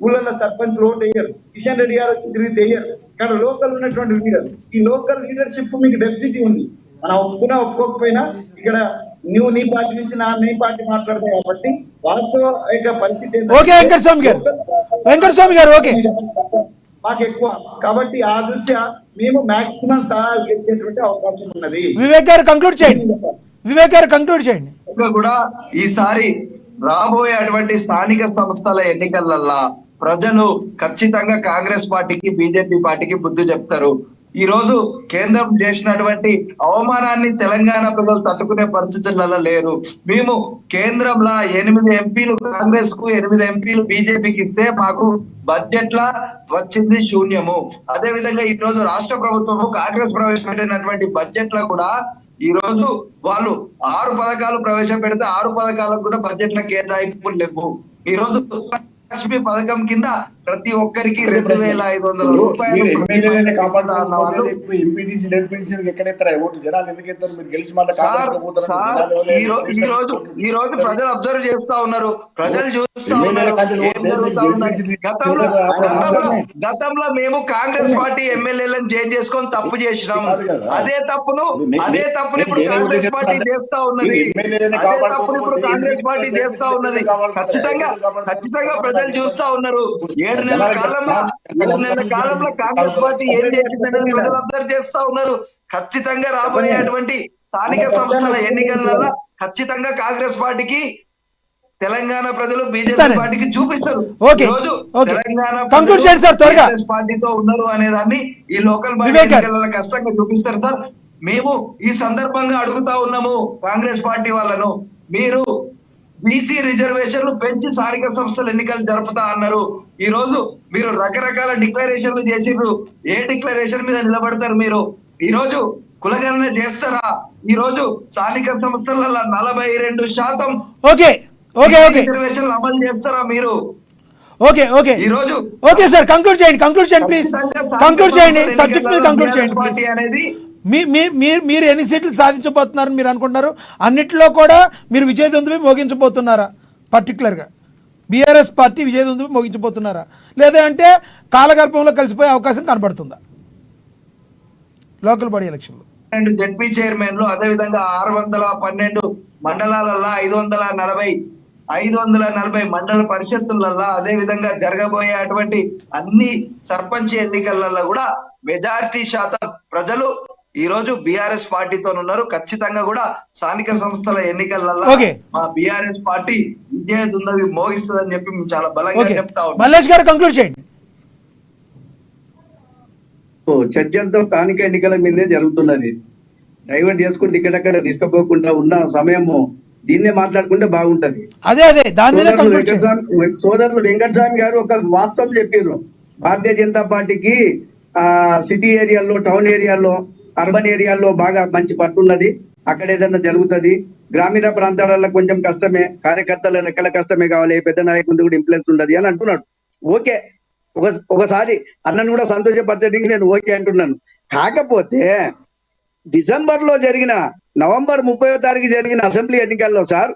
S3: ఊళ్ళల్లో సర్పంచ్ ఓటు వేయరు, కిషన్ రెడ్డి గారు వచ్చి తిరిగితే వేయరు. ఇక్కడ లోకల్ ఉన్నటువంటి లీడర్, ఈ లోకల్ లీడర్షిప్ మీకు డెఫిసిటీ ఉంది. మనం ఒప్పుకోకపోయినా ఇక్కడ నువ్వు నీ పార్టీ నుంచి నీ పార్టీ మాట్లాడతావు కాబట్టి వాస్తవ పరిస్థితి
S1: ఓకే వెంకటస్వామి గారు ఓకే
S3: మాకు ఎక్కువ కాబట్టి ఆ దృష్ట్యా మేము మాక్సిమం స్థానాలు గెలిచేటువంటి అవకాశం ఉన్నది.
S1: వివేక్ గారు కంక్లూడ్ చేయండి.
S4: కూడా ఈసారి రాబోయే అటువంటి స్థానిక సంస్థల ఎన్నికలల్లా ప్రజలు ఖచ్చితంగా కాంగ్రెస్ పార్టీకి, బీజేపీ పార్టీకి బుద్ధి చెప్తారు. ఈ రోజు కేంద్రం చేసినటువంటి అవమానాన్ని తెలంగాణ ప్రజలు తట్టుకునే పరిస్థితులలో లేరు. మేము కేంద్రంలో 8 ఎంపీలు కాంగ్రెస్ కు, 8 ఎంపీలు బీజేపీకి ఇస్తే మాకు బడ్జెట్ లా వచ్చింది శూన్యము. అదే విధంగా ఈ రోజు రాష్ట్ర ప్రభుత్వము కాంగ్రెస్ ప్రవేశపెట్టినటువంటి బడ్జెట్ లో కూడా ఈ రోజు వాళ్ళు 6 పథకాలు ప్రవేశపెడితే 6 పథకాలకు కూడా బడ్జెట్ లో కేటాయింపులు లేవు. ఈ రోజు లక్ష్మి పథకం కింద ప్రతి ఒక్కరికి 2,500 రూపాయలు ఈ రోజు ప్రజలు అబ్జర్వ్ చేస్తా ఉన్నారు, ప్రజలు చూస్తా ఉన్నారు ఏం జరుగుతా ఉందని. గతంలో మేము కాంగ్రెస్ పార్టీ ఎమ్మెల్యేలను జైలు చేసుకొని తప్పు చేసినాం. అదే తప్పును ఇప్పుడు కాంగ్రెస్ పార్టీ చేస్తా ఉన్నది. కాంగ్రెస్ పార్టీ చేస్తా ఉన్నది. ఖచ్చితంగా ప్రజలు చూస్తా ఉన్నారు. 7 నెలల కాలంలో కాంగ్రెస్ పార్టీ ఏం చేసిందని ప్రజలు అబ్జర్వ్ చేస్తా ఉన్నారు. ఖచ్చితంగా రాబోయేటువంటి స్థానిక సంస్థల ఎన్నికలలో ఖచ్చితంగా కాంగ్రెస్ పార్టీకి తెలంగాణ ప్రజలు బీజేపీ పార్టీకి చూపిస్తారు. తెలంగాణ పార్టీతో ఉన్నారు అనే దాన్ని ఈ లోకల్ బాడీ ఎన్నికలలో ఖచ్చితంగా చూపిస్తారు సార్. మేము ఈ సందర్భంగా అడుగుతా ఉన్నాము కాంగ్రెస్ పార్టీ వాళ్ళను, మీరు బీసీ రిజర్వేషన్లు పెంచి స్థానిక సంస్థల ఎన్నికలు జరుపుతా అన్నారు. ఈ రోజు మీరు రకరకాల డిక్లరేషన్లు చేసిర్రు. ఏ డిక్లరేషన్ మీద నిలబడతారు మీరు? ఈ రోజు కులగణన చేస్తారా? ఈ రోజు స్థానిక సంస్థల 42% రిజర్వేషన్లు అమలు చేస్తారా మీరు? ఈ రోజు
S1: సార్ కంక్లూడ్ చేయండి ప్లీజ్. సబ్జెక్ట్ మీద కంక్లూడ్ చేయండి ప్లీజ్.
S4: అనేది
S1: మీరు ఎన్ని సీట్లు సాధించబోతున్నారని మీరు అనుకుంటున్నారు? అన్నిట్లో కూడా మీరు విజయదుందుభి మోగించబోతున్నారా? పర్టికులర్గా బీఆర్ఎస్ పార్టీ విజయదుందుభి మోగించబోతున్నారా, లేదా అంటే కాలగర్భంలో కలిసిపోయే అవకాశం కనబడుతుందా లోకల్ బాడీ ఎలక్షన్లో?
S4: జడ్పీ చైర్మన్లు, అదే విధంగా 612 మండలాలలో 540 మండల పరిషత్తులలో, అదే విధంగా జరగబోయే అటువంటి అన్ని సర్పంచ్ ఎన్నికలలో కూడా మెజారిటీ శాతం ప్రజలు ఈ రోజు బీఆర్ఎస్ పార్టీతో ఉన్నారు. ఖచ్చితంగా కూడా స్థానిక సంస్థల ఎన్నికలలో మా బీఆర్ఎస్ పార్టీ విజయ దుందవి మోగిస్తుందని చెప్పి మేము చాలా బలంగా చెప్తా ఉన్నాం.
S1: మల్లేష్ గారు కంక్లూడ్ చేయండి.
S2: చర్చ అంతా స్థానిక ఎన్నికల మీదే జరుగుతున్నది. డైవర్ట్ చేసుకుని ఇక్కడక్కడ తీసుకుపోకుండా ఉన్న సమయము దీన్నే మాట్లాడుకుంటే బాగుంటది.
S1: అదే దాని మీద
S2: సోదరులు వెంకటస్వామి గారు ఒక వాస్తవం చెప్పారు. భారతీయ జనతా పార్టీకి సిటీ ఏరియాల్లో, టౌన్ ఏరియాల్లో, అర్బన్ ఏరియాల్లో బాగా మంచి పట్టున్నది. అక్కడ ఏదైనా జరుగుతుంది. గ్రామీణ ప్రాంతాలలో కొంచెం కష్టమే, కార్యకర్తల లెక్కల కష్టమే కావాలి, పెద్ద నాయకుడు కూడా ఇన్ఫ్లుయెన్స్ ఉండదు అని అంటున్నాడు. ఓకే, ఒకసారి అన్నను కూడా సంతోషపరచడానికి నేను ఓకే అంటున్నాను. కాకపోతే డిసెంబర్ లో జరిగిన, నవంబర్ 30వ తారీఖు జరిగిన అసెంబ్లీ ఎన్నికల్లో సార్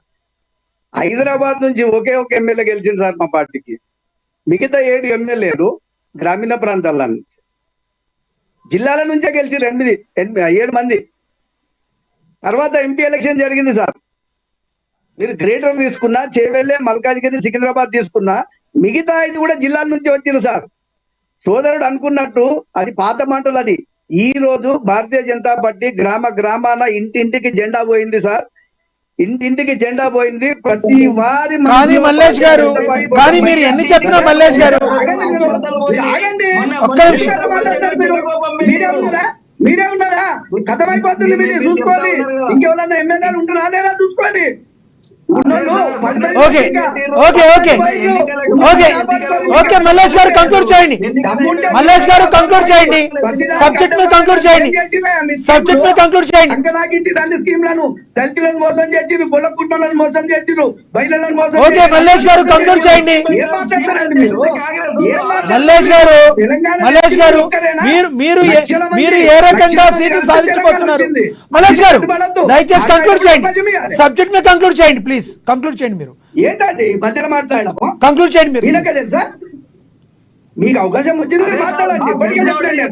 S2: హైదరాబాద్ నుంచి ఒకే ఒక ఎమ్మెల్యే గెలిచింది సార్ మా పార్టీకి. మిగతా 7 ఎమ్మెల్యేలు గ్రామీణ ప్రాంతాల జిల్లాల నుంచే గెలిచి 7 మంది. తర్వాత ఎంపీ ఎలక్షన్ జరిగింది సార్. మీరు గ్రేటర్ తీసుకున్నా, చేవెళ్ళే, మల్కాజ్గిరి, సికింద్రాబాద్ తీసుకున్నా మిగతా 5 కూడా జిల్లాల నుంచి వచ్చింది సార్. సోదరుడు అనుకున్నట్టు అది పాత మాటలు. అది ఈ రోజు భారతీయ జనతా పార్టీ గ్రామాన ఇంటింటికి జెండా పోయింది సార్. ఇంటింటికి జెండా పోయింది. ప్రతి వారి
S1: కానీ మల్లేష్ గారు, కానీ మీరు ఎన్ని చెప్పినా మల్లేష్ గారు
S2: మీరే ఉన్నారా? కథమైపోతుంది. మీరు చూసుకోండి. ఇంకెవరన్నా ఎమ్మెల్యేలు ఉంటున్నా లేదా చూసుకోండి.
S1: Okay okay okay okay okay Mallesh గారు కంక్లూడ్ చేయండి. మల్లేష్ గారు కంక్లూడ్ చేయండి. సబ్జెక్ట్ మీద కంక్లూడ్ చేయండి. సబ్జెక్ట్ మీద కంక్లూడ్ చేయండి.
S2: అన్ని స్కీమ్లను దళితులను మోసం చేసిరు, పొల కుటుంబాలను మోసం చేసిరు, మహిళలను మోసం
S1: ఓకే మల్లేష్ గారు కంక్లూడ్ చేయండి. మల్లేష్ గారు మీరు మీరు మీరు ఏ రకంగా సీట్లు సాధించబోతున్నారు? మల్లేష్ గారు దయచేసి కంక్లూడ్ చేయండి. సబ్జెక్ట్ మీద కంక్లూడ్ చేయండి ప్లీజ్. కంక్లూడ్ చేయండి మీరు.
S2: ఏంటండి మధ్యలో మాట్లాడము?
S1: కంక్లూడ్ చేయండి మీరు.
S2: ఈయనకే తెలుసా? మీకు అవకాశం వచ్చింది మీరు మాట్లాడండి. ఇప్పటికే చెప్పండి.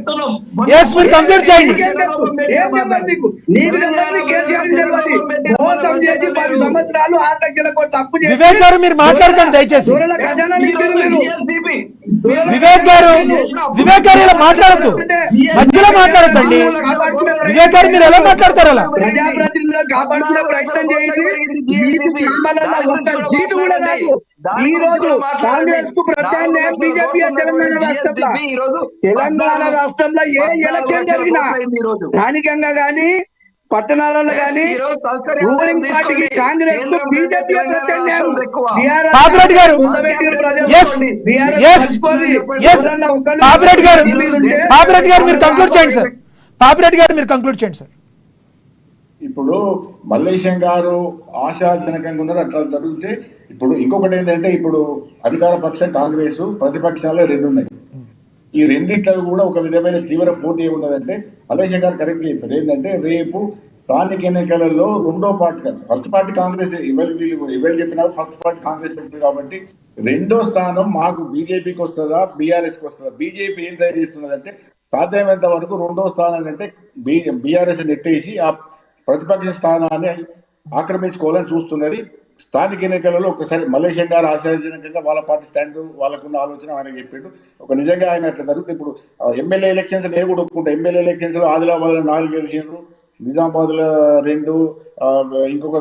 S1: yes మీరు కంక్లూడ్ చేయండి.
S2: ఏం తెలియదు నీకు? నీకు తెలియదు, కేసీఆర్ కి తెలియదు. మోసం చేసి 10 సంవత్సరాలు 6 లక్షల కోట్లు తప్పు చేసి
S1: వివేక్ గారు మీరు మాట్లాడకండి దయచేసి.
S2: దొరల ఖజానా నింపారు మీరు.
S1: వివేక్ గారు ఇలా మాట్లాడద్దు, మధ్యలో మాట్లాడద్దండి. వివేక్ గారు మీరు ఎలా మాట్లాడతారు అలా?
S2: ప్రజాప్రతినిధులను కాపాడుకునే ప్రయత్నం చేసి మీకు కావాలన్న ఒక్క సీటు కూడా రాదు. ఈ రోజు కాంగ్రెస్ కు ప్రత్యామ్నాయం బీజేపీ తెలంగాణ రాష్ట్రంలో ఏ ఎలక్షన్ జరిగినా స్థానికంగా గానీ పట్టణాలలో గానీ రూలింగ్ పార్టీకి కాంగ్రెస్ కు బీజేపీ ప్రత్యామ్నాయం.
S1: పాపిరెడ్డి గారు పాపిరెడ్డి గారు మీరు కంక్లూడ్ చేయండి సార్. పాపిరెడ్డి గారు మీరు కంక్లూడ్ చేయండి సార్.
S5: ఇప్పుడు మల్లేశం గారు ఆశాజనకంగా ఉన్నారు, అట్లా జరిగితే ఇప్పుడు ఇంకొకటి ఏంటంటే ఇప్పుడు అధికార పక్షం కాంగ్రెస్, ప్రతిపక్షాలు 2 ఉన్నాయి. ఈ రెండిట్లో కూడా ఒక విధమైన తీవ్ర పోటీ ఏమున్నదంటే మల్లేశం గారు కరెక్ట్ చెప్పారు. ఏంటంటే రేపు స్థానిక ఎన్నికలలో రెండో పార్టీ కాదు, ఫస్ట్ పార్టీ కాంగ్రెస్. ఎవరు చెప్పినా ఫస్ట్ పార్టీ కాంగ్రెస్ ఉంటుంది కాబట్టి రెండో స్థానం మాకు బీజేపీకి వస్తుందా బీఆర్ఎస్కి వస్తుందా? బీజేపీ ఏం తయారు చేస్తున్నదంటే సాధ్యమైనంత వరకు రెండో స్థానం అంటే బీఆర్ఎస్ నెట్టేసి ఆ ప్రతిపక్ష స్థానాన్ని ఆక్రమించుకోవాలని చూస్తున్నది. స్థానిక ఎన్నికలలో ఒకసారి మల్లేశం గారు ఆశాజనకంగా వాళ్ళ పార్టీ స్టాండ్, వాళ్ళకున్న ఆలోచన ఆయన చెప్పిండు. ఒక నిజంగా ఆయన అట్లా జరుగుతుంది. ఇప్పుడు ఎమ్మెల్యే ఎలక్షన్స్ నేను కూడా ఒప్పుకుంటా. ఎమ్మెల్యే ఎలక్షన్స్ లో ఆదిలాబాద్ లో 4 గెలిచిండ్రు, నిజామాబాద్ లో 2, ఇంకొక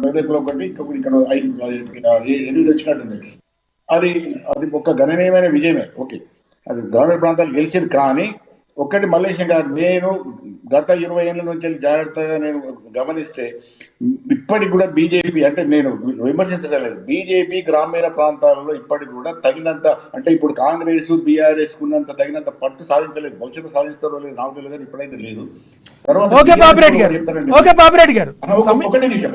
S5: మెదక్లో 1, ఇంకొకటి ఇక్కడ 8 వచ్చినట్టుంది. అది ఒక గణనీయమైన విజయమే. ఓకే, అది గ్రామీణ ప్రాంతాలు గెలిచింది. కానీ ఒక్కటి మల్లేశం గారు, నేను గత 20 ఏళ్ళ నుంచి జాగ్రత్తగా నేను గమనిస్తే ఇప్పటికి కూడా బీజేపీ అంటే నేను విమర్శించలేదు, బీజేపీ గ్రామీణ ప్రాంతాలలో ఇప్పటికి కూడా తగినంత అంటే ఇప్పుడు కాంగ్రెస్ బీఆర్ఎస్ కున్నంత తగినంత పట్టు సాధించలేదు. భవిష్యత్తు సాధిస్తారో లేదు నాకు తెలియదు, కానీ ఇప్పుడైతే లేదు.
S1: ఓకే పాపిరెడ్డి గారు, ఓకే పాపిరెడ్డి గారు
S5: ఒకటే నిమిషం,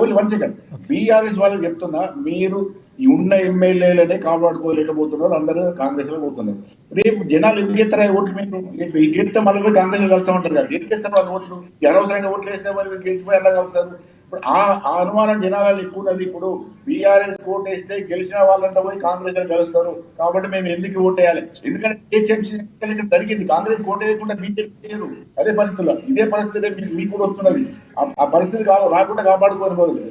S5: ఓన్లీ 1 సెకండ్. బీఆర్ఎస్ వాళ్ళకి చెప్తున్నా, మీరు ఈ ఉన్న ఎమ్మెల్యేలనే కాపాడుకోలేకపోతున్నారు, అందరూ కాంగ్రెస్ లో పోతున్నారు. రేపు జనాలు ఎందుకు ఎత్తారా ఓట్లు? మీరు గెలిస్తే మళ్ళీ కాంగ్రెస్ కలిసి ఉంటారు కదా, ఎందుకు ఇస్తారు వాళ్ళు ఓట్లు? అనవసరంగా ఓట్లు వేస్తే మరి గెలిచిపోయి ఎలా కలుస్తారు? ఇప్పుడు ఆ అనుమానం జనాలు ఎక్కువ ఉన్నది. ఇప్పుడు బీఆర్ఎస్ ఓటు వేస్తే గెలిచిన వాళ్ళంతా పోయి కాంగ్రెస్ లో కలుస్తారు, కాబట్టి మేము ఎందుకు ఓటు వేయాలి? ఎందుకంటే జరిగింది, కాంగ్రెస్ ఓటు వేయకుండా బీజేపీ చేయరు. అదే పరిస్థితుల్లో ఇదే పరిస్థితి మీకు కూడా వస్తున్నది. ఆ పరిస్థితి రాకుండా కాపాడుకోని బదులు.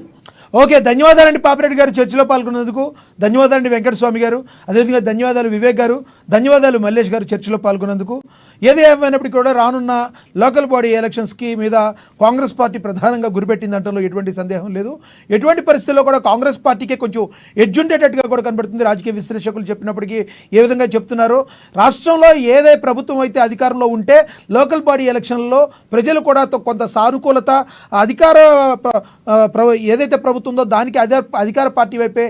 S1: ఓకే, ధన్యవాదాలండి పాపిరెడ్డి గారు చర్చలో పాల్గొన్నందుకు. ధన్యవాదాలండి వెంకటస్వామి గారు, అదేవిధంగా ధన్యవాదాలు వివేక్ గారు, ధన్యవాదాలు మల్లేష్ గారు చర్చలో పాల్గొన్నందుకు. ఏది ఏమైనప్పటికీ కూడా రానున్న లోకల్ బాడీ ఎలక్షన్స్కి మీద కాంగ్రెస్ పార్టీ ప్రధానంగా గురిపెట్టిందంటలో ఎటువంటి సందేహం లేదు. ఎటువంటి పరిస్థితుల్లో కూడా కాంగ్రెస్ పార్టీకే కొంచెం ఎడ్జ్ ఉండేటట్టుగా కూడా కనబడుతుంది. రాజకీయ విశ్లేషకులు చెప్పినప్పటికీ ఏ విధంగా చెప్తున్నారో, రాష్ట్రంలో ఏదే ప్రభుత్వం అయితే అధికారంలో ఉంటే లోకల్ బాడీ ఎలక్షన్లో ప్రజలు కూడా కొంత సానుకూలత ఏదైతే ప్రభుత్వం ఉందో దానికి అధికార పార్టీ వైపే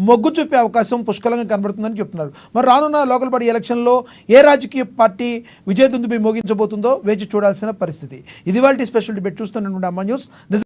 S1: మొగ్గు చూపే అవకాశం పుష్కలంగా కనబడుతుందని చెప్తున్నారు. మరి రానున్న లోకల్ బాడీ ఎలక్షన్లో ఏ రాజకీయ పార్టీ విజయదుందుబి మోగించబోతుందో వేచి చూడాల్సిన పరిస్థితి. ఇది వాళ్ళ స్పెషల్ డిబేట్. చూస్తున్నటువంటి అమ్మ న్యూస్.